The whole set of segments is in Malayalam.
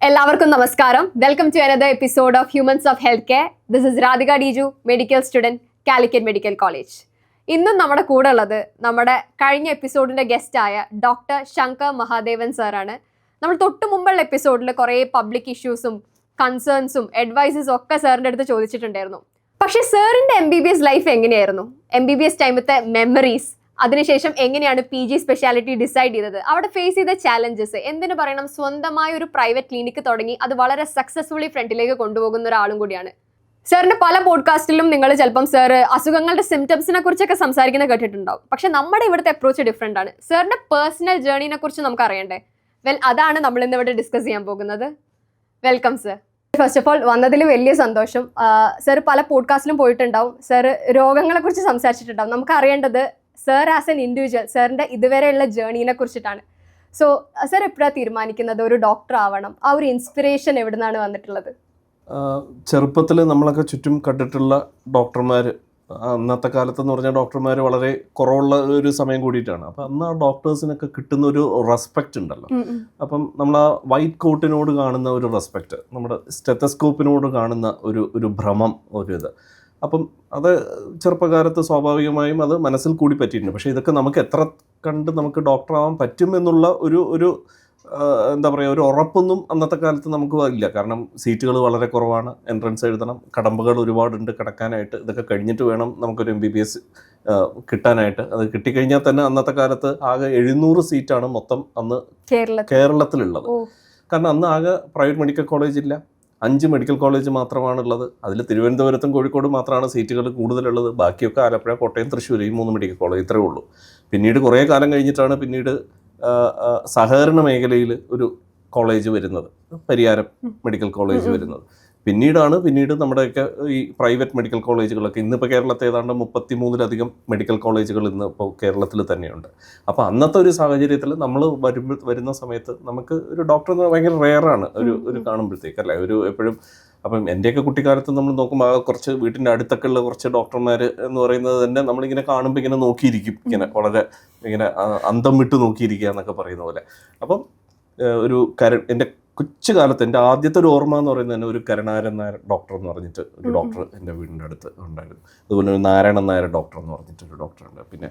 എല്ലാവർക്കും നമസ്കാരം. Welcome to another episode of humans of health care. This is Radhika Diju, medical student, Calicut medical college. ഇന്നും നമ്മുടെ കൂടെ ഉള്ളത് നമ്മുടെ കഴിഞ്ഞ എപ്പിസോഡിന്റെ ഗസ്റ്റായ ഡോക്ടർ ശങ്കർ മഹാദേവൻ സാറാണ്. നമ്മൾ തൊട്ട് മുമ്പുള്ള എപ്പിസോഡിൽ കുറേ പബ്ലിക് ഇഷ്യൂസും കൺസേൺസും അഡ്വൈസസും ഒക്കെ സാറിൻ്റെ അടുത്ത് ചോദിച്ചിട്ടുണ്ടായിരുന്നു. പക്ഷേ സാറിൻ്റെ MBBS ലൈഫ് എങ്ങനെയായിരുന്നു? MBBS ടൈമത്തെ മെമ്മറീസ്, അതിനുശേഷം എങ്ങനെയാണ് PG സ്പെഷ്യാലിറ്റി ഡിസൈഡ് ചെയ്തത്, അവിടെ ഫേസ് ചെയ്ത ചാലഞ്ചസ്, എന്തിനു പറയണം, സ്വന്തമായ ഒരു പ്രൈവറ്റ് ക്ലിനിക്ക് തുടങ്ങി അത് വളരെ സക്സസ്ഫുള്ളി ഫ്രണ്ടിലേക്ക് കൊണ്ടുപോകുന്ന ഒരാളും കൂടിയാണ്. സാറിന്റെ പല പോഡ്കാസ്റ്റിലും നിങ്ങൾ ചിലപ്പം സാറ് അസുഖങ്ങളുടെ സിംറ്റംസിനെ കുറിച്ചൊക്കെ സംസാരിക്കുന്നത് കേട്ടിട്ടുണ്ടാവും. പക്ഷെ നമ്മുടെ ഇവിടുത്തെ അപ്രോച്ച് ഡിഫറെൻ്റ് ആണ്. സാറിന്റെ പേഴ്സണൽ ജേർണിനെ കുറിച്ച് നമുക്ക് അറിയണ്ടേ? അതാണ് നമ്മൾ ഇന്ന് ഇവിടെ ഡിസ്കസ് ചെയ്യാൻ പോകുന്നത്. Welcome sir. First of all വന്നതിൽ വലിയ സന്തോഷം. സാർ പല പോഡ്കാസ്റ്റിലും പോയിട്ടുണ്ടാവും, സാർ രോഗങ്ങളെ കുറിച്ച് സംസാരിച്ചിട്ടുണ്ടാവും. നമുക്ക് അറിയേണ്ടത് സർ ആസ് എൻ ഇൻഡിവിജ്വൽ സാറിൻ്റെ ഇതുവരെയുള്ള ജേർണീനെ കുറിച്ചിട്ടാണ്. സോ സർ എപ്പോഴാണ് തീരുമാനിക്കുന്നത് ഒരു ഡോക്ടർ ആവണം? ആ ഒരു ഇൻസ്പിറേഷൻ എവിടെ നിന്നാണ് വന്നിട്ടുള്ളത്? ചെറുപ്പത്തിൽ നമ്മളൊക്കെ ചുറ്റും കണ്ടിട്ടുള്ള ഡോക്ടർമാർ, അന്നത്തെ കാലത്തെന്ന് പറഞ്ഞാൽ ഡോക്ടർമാർ വളരെ കുറവുള്ള ഒരു സമയം കൂടിയിട്ടാണ്. അപ്പം അന്ന് ആ ഡോക്ടേഴ്സിനൊക്കെ കിട്ടുന്ന ഒരു റെസ്പെക്റ്റ് ഉണ്ടല്ലോ. അപ്പം നമ്മൾ ആ വൈറ്റ് കോട്ടിനോട് കാണുന്ന ഒരു റെസ്പെക്റ്റ്, നമ്മുടെ സ്റ്റെത്തസ്കോപ്പിനോട് കാണുന്ന ഒരു ഭ്രമം, ഒരു ഇത്. അപ്പം അത് ചെറുപ്പകാലത്ത് സ്വാഭാവികമായും അത് മനസ്സിൽ കൂടി പറ്റിയിട്ടുണ്ട്. പക്ഷേ ഇതൊക്കെ നമുക്ക് എത്ര കണ്ട് നമുക്ക് ഡോക്ടറാവാൻ പറ്റുമെന്നുള്ള ഒരു എന്താ പറയുക, ഒരു ഉറപ്പൊന്നും അന്നത്തെ കാലത്ത് നമുക്ക് ഇല്ല. കാരണം സീറ്റുകൾ വളരെ കുറവാണ്, എൻട്രൻസ് എഴുതണം, കടമ്പകൾ ഒരുപാടുണ്ട് കടക്കാനായിട്ട്. ഇതൊക്കെ കഴിഞ്ഞിട്ട് വേണം നമുക്കൊരു MBBS കിട്ടാനായിട്ട്. അത് കിട്ടിക്കഴിഞ്ഞാൽ തന്നെ അന്നത്തെ കാലത്ത് ആകെ 700 സീറ്റാണ് മൊത്തം അന്ന് കേരളത്തിലുള്ളത്. കാരണം അന്ന് ആകെ പ്രൈവറ്റ് മെഡിക്കൽ കോളേജ് ഇല്ല, 5 മെഡിക്കൽ കോളേജ് മാത്രമാണുള്ളത്. അതിൽ തിരുവനന്തപുരത്തും കോഴിക്കോടും മാത്രമാണ് സീറ്റുകൾ കൂടുതലുള്ളത്. ബാക്കിയൊക്കെ ആലപ്പുഴ, കോട്ടയം, തൃശ്ശൂർ, ഈ 3 മെഡിക്കൽ കോളേജ് ഇത്രയേ ഉള്ളൂ. പിന്നീട് കുറേ കാലം കഴിഞ്ഞിട്ടാണ് പിന്നീട് സഹകരണ മേഖലയിൽ ഒരു കോളേജ് വരുന്നത്, പരിയാരം മെഡിക്കൽ കോളേജ് വരുന്നത്. പിന്നീട് നമ്മുടെയൊക്കെ ഈ പ്രൈവറ്റ് മെഡിക്കൽ കോളേജുകളൊക്കെ, ഇന്നിപ്പോൾ കേരളത്തിൽ ഏതാണ്ട് 33-ലധികം മെഡിക്കൽ കോളേജുകൾ ഇന്ന് ഇപ്പോൾ കേരളത്തിൽ തന്നെയുണ്ട്. അപ്പോൾ അന്നത്തെ ഒരു സാഹചര്യത്തിൽ നമ്മൾ വരുന്ന സമയത്ത് നമുക്ക് ഒരു ഡോക്ടർ എന്ന് ഭയങ്കര റെയറാണ് ഒരു കാണുമ്പോഴത്തേക്ക്, അല്ലേ? എപ്പോഴും അപ്പം എൻ്റെയൊക്കെ കുട്ടിക്കാലത്ത് നമ്മൾ നോക്കുമ്പോൾ കുറച്ച് വീട്ടിൻ്റെ അടുത്തൊക്കെ ഉള്ള കുറച്ച് ഡോക്ടർമാർ എന്ന് പറയുന്നത് തന്നെ നമ്മളിങ്ങനെ കാണുമ്പോൾ ഇങ്ങനെ നോക്കിയിരിക്കും, ഇങ്ങനെ വളരെ ഇങ്ങനെ അന്തം വിട്ട് നോക്കിയിരിക്കുക എന്നൊക്കെ പറയുന്ന പോലെ. അപ്പം എൻ്റെ കൊച്ചു കാലത്ത് എൻ്റെ ആദ്യത്തെ ഒരു ഓർമ്മ എന്ന് പറയുന്നത് തന്നെ ഒരു കരുണാകരൻ നായർ ഡോക്ടർ എന്ന് പറഞ്ഞിട്ട് ഒരു ഡോക്ടർ എൻ്റെ വീടിൻ്റെ അടുത്ത് ഉണ്ടായിരുന്നു. അതുപോലെ ഒരു നാരായണൻ നായർ ഡോക്ടർ എന്ന് പറഞ്ഞിട്ടൊരു ഡോക്ടറുണ്ട്. പിന്നെ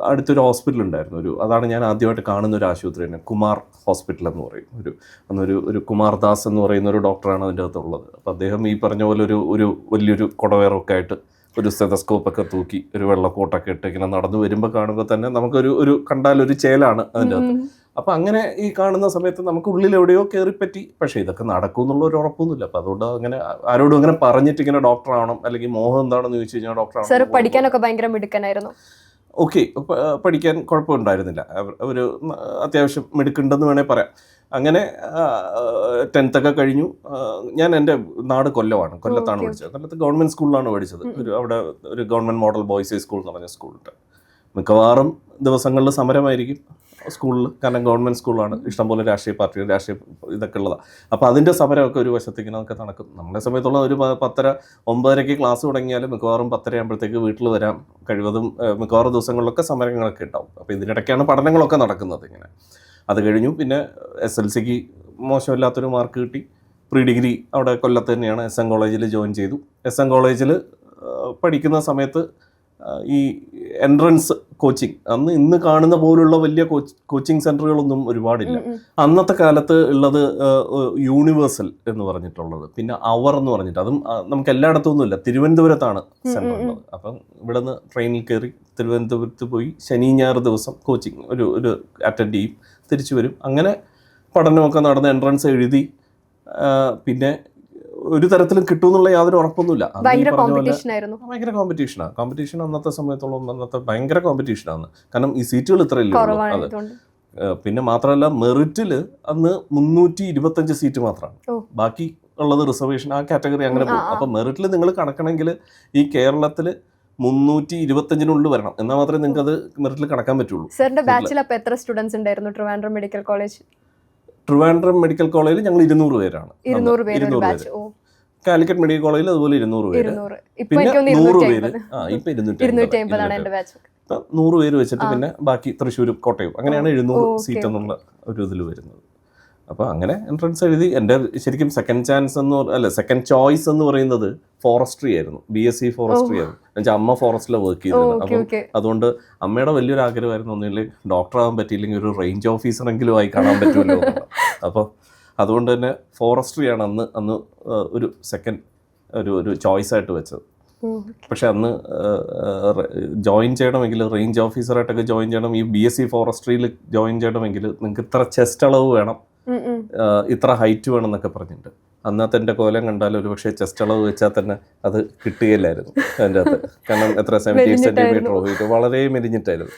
അടുത്തൊരു ഹോസ്പിറ്റൽ ഉണ്ടായിരുന്നു, അതാണ് ഞാൻ ആദ്യമായിട്ട് കാണുന്ന ഒരു ആശുപത്രി തന്നെ, കുമാർ ഹോസ്പിറ്റൽ എന്ന് പറയും. അന്നൊരു കുമാർദാസ് എന്ന് പറയുന്ന ഒരു ഡോക്ടറാണ് അതിൻ്റെ അകത്തുള്ളത്. അപ്പോൾ അദ്ദേഹം ഈ പറഞ്ഞ പോലെ ഒരു വലിയൊരു കുടവേറൊക്കെ ആയിട്ട് ഒരു സ്റ്റെതസ്കോപ്പൊക്കെ തൂക്കി ഒരു വെള്ളക്കോട്ടൊക്കെ ഇട്ട് ഇങ്ങനെ നടന്നു വരുമ്പോൾ കാണുമ്പോൾ തന്നെ നമുക്കൊരു കണ്ടാലൊരു ചേലാണ് അതിൻ്റെ അകത്ത്. അപ്പം അങ്ങനെ ഈ കാണുന്ന സമയത്ത് നമുക്ക് ഉള്ളിൽ എവിടെയോ കയറിപ്പറ്റി. പക്ഷേ ഇതൊക്കെ നടക്കും എന്നുള്ള ഒരു ഉറപ്പൊന്നുമില്ല. അപ്പം അതുകൊണ്ട് അങ്ങനെ ആരോടും അങ്ങനെ പറഞ്ഞിട്ട് ഇങ്ങനെ ഡോക്ടർ ആവണം അല്ലെങ്കിൽ മോഹം എന്താണെന്ന് ചോദിച്ചു കഴിഞ്ഞാൽ ഡോക്ടർ ആവണം. പഠിക്കാനൊക്കെ ഭയങ്കര മിടുക്കനായിരുന്നു. ഓക്കെ, പഠിക്കാൻ കുഴപ്പമുണ്ടായിരുന്നില്ല, ഒരു അത്യാവശ്യം മിടുക്കുണ്ടെന്ന് വേണേൽ പറയാം. അങ്ങനെ 10th ഒക്കെ കഴിഞ്ഞു. ഞാൻ എൻ്റെ നാട് കൊല്ലത്താണ് പഠിച്ചത്. കൊല്ലത്ത് ഗവൺമെൻറ് സ്കൂളിലാണ് പഠിച്ചത്. അവിടെ ഒരു government model boys high school എന്ന് പറഞ്ഞ സ്കൂളുണ്ട്. മിക്കവാറും ദിവസങ്ങളിൽ സമരമായിരിക്കും സ്കൂളിൽ, കാരണം ഗവൺമെൻറ് സ്കൂളാണ്, ഇഷ്ടംപോലെ രാഷ്ട്രീയ ഇതൊക്കെ ഉള്ളതാണ്. അപ്പോൾ അതിൻ്റെ സമരമൊക്കെ ഒരു വശത്തേക്ക് നമുക്ക് നടക്കും. നമ്മളെ സമയത്തുള്ള ഒരു 10:30, 9:30 ക്ലാസ് തുടങ്ങിയാലും മിക്കവാറും 10:30 ആകുമ്പോഴത്തേക്ക് വീട്ടിൽ വരാം. കഴിവതും മിക്കവാറും ദിവസങ്ങളിലൊക്കെ സമരങ്ങളൊക്കെ ഉണ്ടാവും. അപ്പോൾ ഇതിനിടയ്ക്കാണ് പഠനങ്ങളൊക്കെ നടക്കുന്നത്. ഇങ്ങനെ അത് കഴിഞ്ഞു. പിന്നെ SLCക്ക് മോശമില്ലാത്തൊരു മാർക്ക് കിട്ടി. പ്രീ ഡിഗ്രി അവിടെ കൊല്ലത്ത് തന്നെയാണ്, SM കോളേജിൽ ജോയിൻ ചെയ്തു. SM കോളേജിൽ പഠിക്കുന്ന സമയത്ത് ഈ എൻട്രൻസ് കോച്ചിങ്, ഇന്ന് കാണുന്ന പോലുള്ള വലിയ കോച്ചിങ് സെൻറ്ററുകളൊന്നും ഒരുപാടില്ല. അന്നത്തെ കാലത്ത് ഉള്ളത് യൂണിവേഴ്സൽ എന്ന് പറഞ്ഞിട്ടുള്ളത്, പിന്നെ അവർ എന്ന് പറഞ്ഞിട്ട്, അതും നമുക്ക് എല്ലായിടത്തും ഒന്നുമില്ല, തിരുവനന്തപുരത്താണ് സെൻറ്റർ ഉള്ളത്. അപ്പം ഇവിടെ നിന്ന് ട്രെയിനിൽ കയറി തിരുവനന്തപുരത്ത് പോയി ശനി ഞായർ ദിവസം കോച്ചിങ് ഒരു അറ്റൻഡ് ചെയ്യും, തിരിച്ചു വരും. അങ്ങനെ പഠനമൊക്കെ നടന്ന് എൻട്രൻസ് എഴുതി. പിന്നെ ഒരു തരത്തിലും കിട്ടുമെന്നുള്ള യാതൊരു ഉറപ്പൊന്നുമില്ല. ഭയങ്കര കോമ്പറ്റീഷനാണ്. കോമ്പറ്റീഷൻ അന്നത്തെ സമയത്തോളം ഭയങ്കര കോമ്പറ്റീഷനാണ്. കാരണം ഈ സീറ്റുകൾ ഇത്രയല്ലേ ഉള്ളൂ. അത് പിന്നെ മാത്രമല്ല, മെറിറ്റിൽ അന്ന് 325 സീറ്റ് മാത്രമാണ്, ബാക്കി ഉള്ളത് റിസർവേഷൻ, ആ കാറ്റഗറി അങ്ങനെ പോകും. അപ്പം മെറിറ്റിൽ നിങ്ങൾ കണക്കണമെങ്കിൽ ഈ കേരളത്തിൽ 325-നുള്ളിൽ വരണം, എന്നാൽ മാത്രമേ നിങ്ങൾക്ക് അത് മെറിറ്റിൽ കണക്കാൻ പറ്റുള്ളൂ. സാറിന്റെ ബാച്ചിൽ അപ്പോൾ എത്ര സ്റ്റുഡൻസ് ഉണ്ടായിരുന്നു Trivandrum medical college? Trivandrum medical കോളേജിൽ ഞങ്ങൾ 200 പേരാണ്. 200 പേര്. കാലിക്കറ്റ് മെഡിക്കൽ കോളേജിൽ അതുപോലെ 200 പേര്. പിന്നെ 100 പേര്, ഇപ്പൊ 100 പേര് വെച്ചിട്ട് പിന്നെ ബാക്കി തൃശ്ശൂരും കോട്ടയം, അങ്ങനെയാണ് 700 സീറ്റ് എന്നുള്ള ഒരു ഇതിൽ വരുന്നത്. അപ്പോൾ അങ്ങനെ എൻട്രൻസ് എഴുതി. എൻ്റെ ശരിക്കും സെക്കൻഡ് ചോയ്സ് എന്ന് പറയുന്നത് ഫോറസ്ട്രി ആയിരുന്നു, BSc ഫോറസ്ട്രി ആയിരുന്നു. എന്നുവെച്ചാൽ അമ്മ ഫോറസ്റ്റിൽ വർക്ക് ചെയ്തിരുന്നത്. അപ്പം അതുകൊണ്ട് അമ്മയുടെ വലിയൊരു ആഗ്രഹമായിരുന്നു ഒന്നുമില്ലെങ്കിൽ ഡോക്ടർ ആവാൻ പറ്റിയില്ലെങ്കിൽ ഒരു റേഞ്ച് ഓഫീസറെങ്കിലും ആയി കാണാൻ പറ്റുമല്ലോ. അപ്പോൾ അതുകൊണ്ട് തന്നെ ഫോറസ്ട്രിയാണ് അന്ന് ഒരു സെക്കൻഡ് ഒരു ചോയ്സ് ആയിട്ട് വെച്ചത്. പക്ഷെ അന്ന് ജോയിൻ ചെയ്യണമെങ്കിൽ റേഞ്ച് ഓഫീസറായിട്ടൊക്കെ ജോയിൻ ചെയ്യണം, ഈ BSc ഫോറസ്ട്രിയിൽ ജോയിൻ ചെയ്യണമെങ്കിൽ നിങ്ങൾക്ക് ഇത്ര ചെസ്റ്റ് അളവ് വേണം, ഇത്ര ഹൈറ്റ് വേണം എന്നൊക്കെ പറഞ്ഞിട്ടുണ്ട്. അന്നത്തെ എൻ്റെ കോലം കണ്ടാൽ ഒരു പക്ഷേ ചെസ്റ്റ് അളവ് വെച്ചാൽ തന്നെ അത് കിട്ടുകയില്ലായിരുന്നു അതിൻ്റെ അകത്ത്. കാരണം എത്ര 78 സെൻറ്റിമീറ്ററോ വെയിറ്റ്, വളരെ മെലിഞ്ഞിട്ടായിരുന്നു.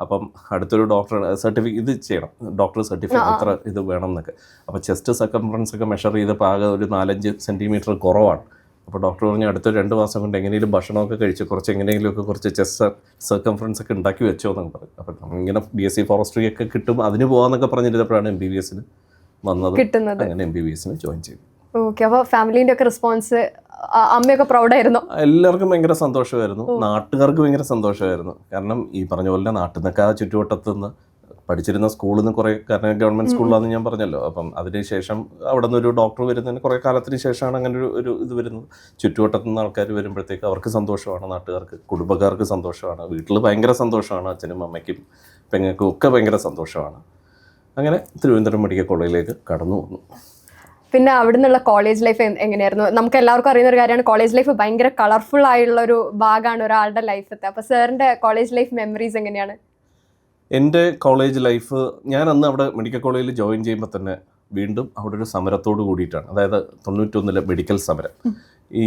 അപ്പം അടുത്തൊരു ഡോക്ടർ സർട്ടിഫിക്കറ്റ് ഇത് ചെയ്യണം, ഡോക്ടർ സർട്ടിഫിക്കറ്റ് ഇത്ര ഇത് വേണം എന്നൊക്കെ. അപ്പോൾ ചെസ്റ്റ് സർക്കംഫറൻസ് ഒക്കെ മെഷർ ചെയ്തപ്പോൾ ആകെ ഒരു 4-5 സെൻറ്റിമീറ്റർ കുറവാണ്. അപ്പോൾ ഡോക്ടർ പറഞ്ഞു അടുത്ത 2 മാസം കൊണ്ട് എങ്ങനെയും ഭക്ഷണമൊക്കെ കഴിച്ച് കുറച്ച് ചെസ്റ്റ് സർക്കംഫറൻസ് ഒക്കെ ഉണ്ടാക്കി വെച്ചോ എന്നൊക്കെ പറയും. അപ്പം നമ്മളിങ്ങനെ BSc ഫോറസ്ട്രി ഒക്കെ കിട്ടും അതിന് പോകാമെന്നൊക്കെ പറഞ്ഞിരുന്നപ്പോഴാണ് MBBSന് വന്നത്. അങ്ങനെ MBBSന് ജോയിൻ ചെയ്തു. ഓക്കെ. അപ്പോൾ ഫാമിലീൻ്റെ ഒക്കെ റെസ്പോൺസ്, അമ്മയൊക്കെ പ്രൗഡായിരുന്നു? എല്ലാവർക്കും ഭയങ്കര സന്തോഷമായിരുന്നു, നാട്ടുകാർക്ക് ഭയങ്കര സന്തോഷമായിരുന്നു. കാരണം ഈ പറഞ്ഞ പോലെ നാട്ടിൽ നിന്നൊക്കെ ആ ചുറ്റുവട്ടത്ത് നിന്ന് പഠിച്ചിരുന്ന സ്കൂളിൽ നിന്ന് കുറേ, കാരണം ഗവൺമെൻറ് സ്കൂളിലാണെന്ന് ഞാൻ പറഞ്ഞല്ലോ. അപ്പം അതിനുശേഷം അവിടെ നിന്ന് ഒരു ഡോക്ടർ വരുന്നതിന് കുറേ കാലത്തിന് ശേഷമാണ് അങ്ങനെ ഒരു ഇത് വരുന്നത്. ചുറ്റുവട്ടത്തു നിന്ന് ആൾക്കാർ വരുമ്പോഴത്തേക്ക് അവർക്ക് സന്തോഷമാണ്, നാട്ടുകാർക്ക്, കുടുംബക്കാർക്ക് സന്തോഷമാണ്, വീട്ടിൽ ഭയങ്കര സന്തോഷമാണ്, അച്ഛനും അമ്മയ്ക്കും പെങ്ങൾക്കും ഒക്കെ ഭയങ്കര സന്തോഷമാണ്. അങ്ങനെ തിരുവനന്തപുരം മെഡിക്കൽ കോളേജിലേക്ക് കടന്നു വന്നു. പിന്നെ അവിടെ നിന്നുള്ള കോളേജ് ലൈഫ് എങ്ങനെയായിരുന്നു? നമുക്ക് എല്ലാവർക്കും അറിയുന്ന ഒരു കാര്യമാണ്, കോളേജ് ലൈഫ് ഭയങ്കര കളർഫുൾ ആയുള്ള ഒരു ഭാഗമാണ് ഒരാളുടെ ലൈഫത്തെ. അപ്പോൾ സാറിൻ്റെ കോളേജ് ലൈഫ് മെമ്മറീസ് എങ്ങനെയാണ്? എൻ്റെ കോളേജ് ലൈഫ്, ഞാൻ അന്ന് അവിടെ മെഡിക്കൽ കോളേജിൽ ജോയിൻ ചെയ്യുമ്പോൾ തന്നെ വീണ്ടും അവിടെ ഒരു സമരത്തോട് കൂടിയിട്ടാണ്. അതായത് 91 മെഡിക്കൽ സമരം, ഈ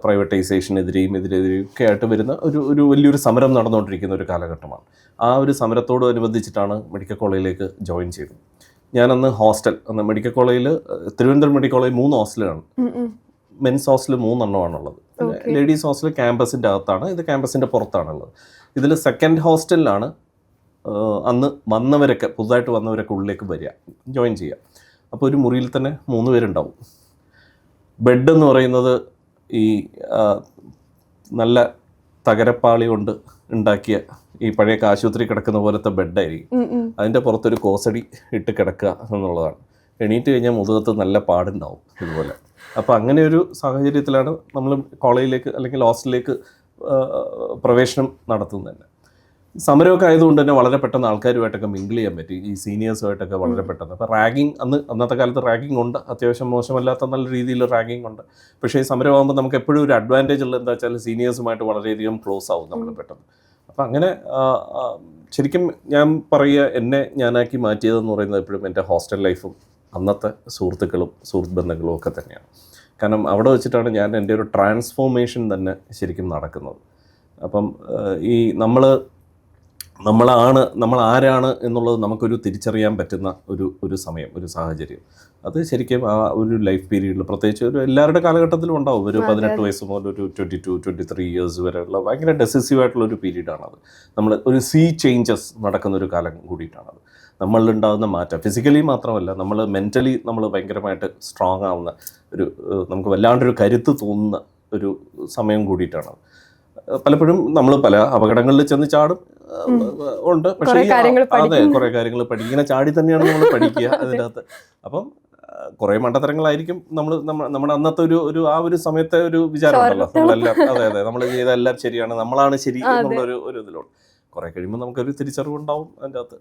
പ്രൈവറ്റൈസേഷനെതിരെയും ഒക്കെ ആയിട്ട് വരുന്ന ഒരു വലിയൊരു സമരം നടന്നുകൊണ്ടിരിക്കുന്ന ഒരു കാലഘട്ടമാണ്. ആ ഒരു സമരത്തോടനുബന്ധിച്ചിട്ടാണ് മെഡിക്കൽ കോളേജിലേക്ക് ജോയിൻ ചെയ്തത്. ഞാനന്ന് അന്ന് മെഡിക്കൽ കോളേജിൽ, തിരുവനന്തപുരം മെഡിക്കൽ കോളേജ് 3 ഹോസ്റ്റലാണ്. മെൻസ് ഹോസ്റ്റൽ 3 എണ്ണമാണുള്ളത്. ലേഡീസ് ഹോസ്റ്റൽ ക്യാമ്പസിൻ്റെ അകത്താണ്, ഇത് ക്യാമ്പസിൻ്റെ പുറത്താണുള്ളത്. ഇതിൽ സെക്കൻഡ് ഹോസ്റ്റലിലാണ് അന്ന് വന്നവരൊക്കെ, പുതുതായിട്ട് വന്നവരൊക്കെ ഉള്ളിലേക്ക് വരിക, ജോയിൻ ചെയ്യുക. അപ്പോൾ ഒരു മുറിയിൽ തന്നെ 3 പേരുണ്ടാവും. ബെഡ് എന്ന് പറയുന്നത് ഈ നല്ല തകരപ്പാളി കൊണ്ട് ഉണ്ടാക്കിയ ഈ പഴയ ആശുപത്രി കിടക്കുന്ന പോലത്തെ ബെഡായിരിക്കും. അതിൻ്റെ പുറത്തൊരു കോസടി ഇട്ട് കിടക്കുക എന്നുള്ളതാണ്. എണീറ്റ് കഴിഞ്ഞാൽ മുതുകത്ത് നല്ല പാടുണ്ടാവും ഇതുപോലെ. അപ്പോൾ അങ്ങനെ ഒരു സാഹചര്യത്തിലാണ് നമ്മൾ കോളേജിലേക്ക് അല്ലെങ്കിൽ ഹോസ്റ്റലിലേക്ക് പ്രവേശനം നടത്തുന്നത് തന്നെ. സമരമൊക്കെ ആയതുകൊണ്ട് തന്നെ വളരെ പെട്ടെന്ന് ആൾക്കാരുമായിട്ടൊക്കെ മിങ്കിൾ ചെയ്യാൻ പറ്റി, ഈ സീനിയേഴ്സുമായിട്ടൊക്കെ വളരെ പെട്ടെന്ന്. അപ്പോൾ റാഗിങ്, അന്നത്തെ കാലത്ത് റാഗിങ് ഉണ്ട്, അത്യാവശ്യം മോശമല്ലാത്ത നല്ല രീതിയിൽ റാഗിങ് ഉണ്ട്. പക്ഷേ ഈ സമരമാകുമ്പോൾ നമുക്ക് എപ്പോഴും ഒരു അഡ്വാൻറ്റേജ് ഉള്ളത് എന്താ വെച്ചാൽ സീനിയേഴ്സുമായിട്ട് വളരെയധികം ക്ലോസ് ആവും നമ്മൾ പെട്ടെന്ന്. അപ്പം അങ്ങനെ ശരിക്കും ഞാൻ പറയുക, ഞാനാക്കി മാറ്റിയതെന്ന് പറയുന്നത് എപ്പോഴും എൻ്റെ ഹോസ്റ്റൽ ലൈഫും അന്നത്തെ സുഹൃത്ത് ബന്ധങ്ങളും ഒക്കെ തന്നെയാണ്. കാരണം അവിടെ വെച്ചിട്ടാണ് ഞാൻ എൻ്റെ ഒരു ട്രാൻസ്ഫോർമേഷൻ തന്നെ ശരിക്കും നടക്കുന്നത്. അപ്പം ഈ നമ്മൾ ആരാണ് എന്നുള്ളത് നമുക്കൊരു തിരിച്ചറിയാൻ പറ്റുന്ന ഒരു സമയം, ഒരു സാഹചര്യം, അത് ശരിക്കും ആ ഒരു ലൈഫ് പീരീഡിൽ, പ്രത്യേകിച്ച് എല്ലാവരുടെ കാലഘട്ടത്തിലും ഉണ്ടാവും. ഒരു 18 വയസ്സ് മുതൽ ഒരു 22-23 ഇയേഴ്സ് വരെയുള്ള ഭയങ്കര ഡെസിസീവായിട്ടുള്ളൊരു പീരീഡാണത്. നമ്മൾ ഒരു ചേഞ്ചസ് നടക്കുന്ന ഒരു കാലം കൂടിയിട്ടാണത്. നമ്മളിലുണ്ടാകുന്ന മാറ്റം ഫിസിക്കലി മാത്രമല്ല, നമ്മൾ മെൻ്റലി നമ്മൾ ഭയങ്കരമായിട്ട് സ്ട്രോങ് ആവുന്ന നമുക്ക് വല്ലാണ്ടൊരു കരുത്ത് തോന്നുന്ന ഒരു സമയം കൂടിയിട്ടാണത്. പലപ്പോഴും നമ്മൾ പല അപകടങ്ങളിൽ ചെന്ന് ചാടും ഉണ്ട്, പക്ഷേ കുറേ കാര്യങ്ങൾ ഇങ്ങനെ ചാടി തന്നെയാണ് നമ്മൾ പഠിക്കുക അതിനകത്ത്. അപ്പം കുറേ മണ്ടത്തരങ്ങളായിരിക്കും നമ്മുടെ അന്നത്തെ ഒരു സമയത്തെ ഒരു വിചാരമുണ്ടല്ലോ, നമ്മളെല്ലാം നമ്മൾ ചെയ്തെല്ലാം ശരിയാണ്, നമ്മളാണ് ശരി എന്നുള്ള ഒരു ഇതിലോട്ട് കുറേ കഴിയുമ്പോൾ നമുക്കൊരു തിരിച്ചറിവുണ്ടാവും അതിൻ്റെ അകത്ത്.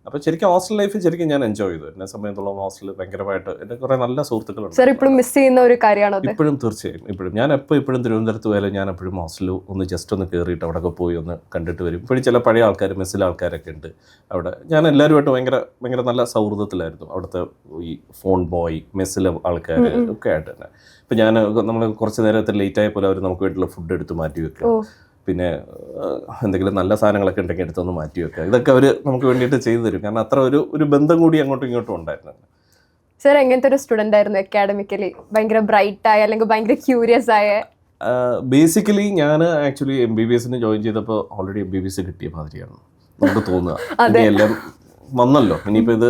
അപ്പോൾ ശരിക്കും ഹോസ്റ്റൽ ലൈഫ് ശരിക്കും ഞാൻ എൻജോയ് ചെയ്തു. എന്നെ സംബന്ധിച്ചോളം ഹോസ്റ്റലിൽ ഭയങ്കരമായിട്ട് എൻ്റെ കുറേ നല്ല സുഹൃത്തുക്കളുണ്ട്. ഇപ്പോഴും മിസ് ചെയ്യുന്ന ഒരു കാര്യമാണോ? ഇപ്പോഴും തീർച്ചയായും. ഞാൻ ഇപ്പോഴും തിരുവനന്തപുരത്ത് പോയാലും ഞാൻ എപ്പോഴും ഹോസ്റ്റലിൽ ഒന്ന് ജസ്റ്റ് ഒന്ന് കയറിയിട്ട് അവിടെയൊക്കെ പോയി ഒന്ന് കണ്ടിട്ട് വരും. ഇപ്പോഴും ചില പഴയ ആൾക്കാർ, മെസ്സിലെ ആൾക്കാരൊക്കെ ഉണ്ട് അവിടെ. ഞാൻ എല്ലാവരുമായിട്ട് ഭയങ്കര നല്ല സൗഹൃദത്തിലായിരുന്നു. അവിടുത്തെ ഈ ഫോൺ ബോയ്, മെസ്സിലെ ആൾക്കാർ ഒക്കെ ആയിട്ട് തന്നെ. ഇപ്പം നമ്മൾ കുറച്ച് നേരത്തെ ലേറ്റ് ആയപ്പോൾ അവർ നമുക്ക് വേണ്ടിയുള്ള ഫുഡ് എടുത്ത് മാറ്റി വെക്കുക, പിന്നെ എന്തെങ്കിലും നല്ല സാധനങ്ങളൊക്കെ ഉണ്ടെങ്കിൽ എടുത്തൊന്ന് മാറ്റി വെക്കുക, ഇതൊക്കെ അവർ നമുക്ക് വേണ്ടിയിട്ട് ചെയ്തു തരും. കാരണം അത്ര ഒരു ബന്ധം കൂടി അങ്ങോട്ടും ഇങ്ങോട്ടും ഉണ്ടായിരുന്നു. സർ എങ്ങനത്തെ ഒരു സ്റ്റുഡൻ്റ് ആയിരുന്നു അക്കാഡമിക്കലി? ഭയങ്കര ബ്രൈറ്റ് ആയ അല്ലെങ്കിൽ ഭയങ്കര ക്യൂരിയസ് ആയ? ബേസിക്കലി ഞാൻ ആക്ച്വലി MBBSന് ജോയിൻ ചെയ്തപ്പോൾ ഓൾറെഡി MBBS കിട്ടിയ മാതിരിയാണ് നമുക്ക് തോന്നുക. ഇനിയെല്ലാം വന്നല്ലോ, ഇനിയിപ്പോൾ ഇത്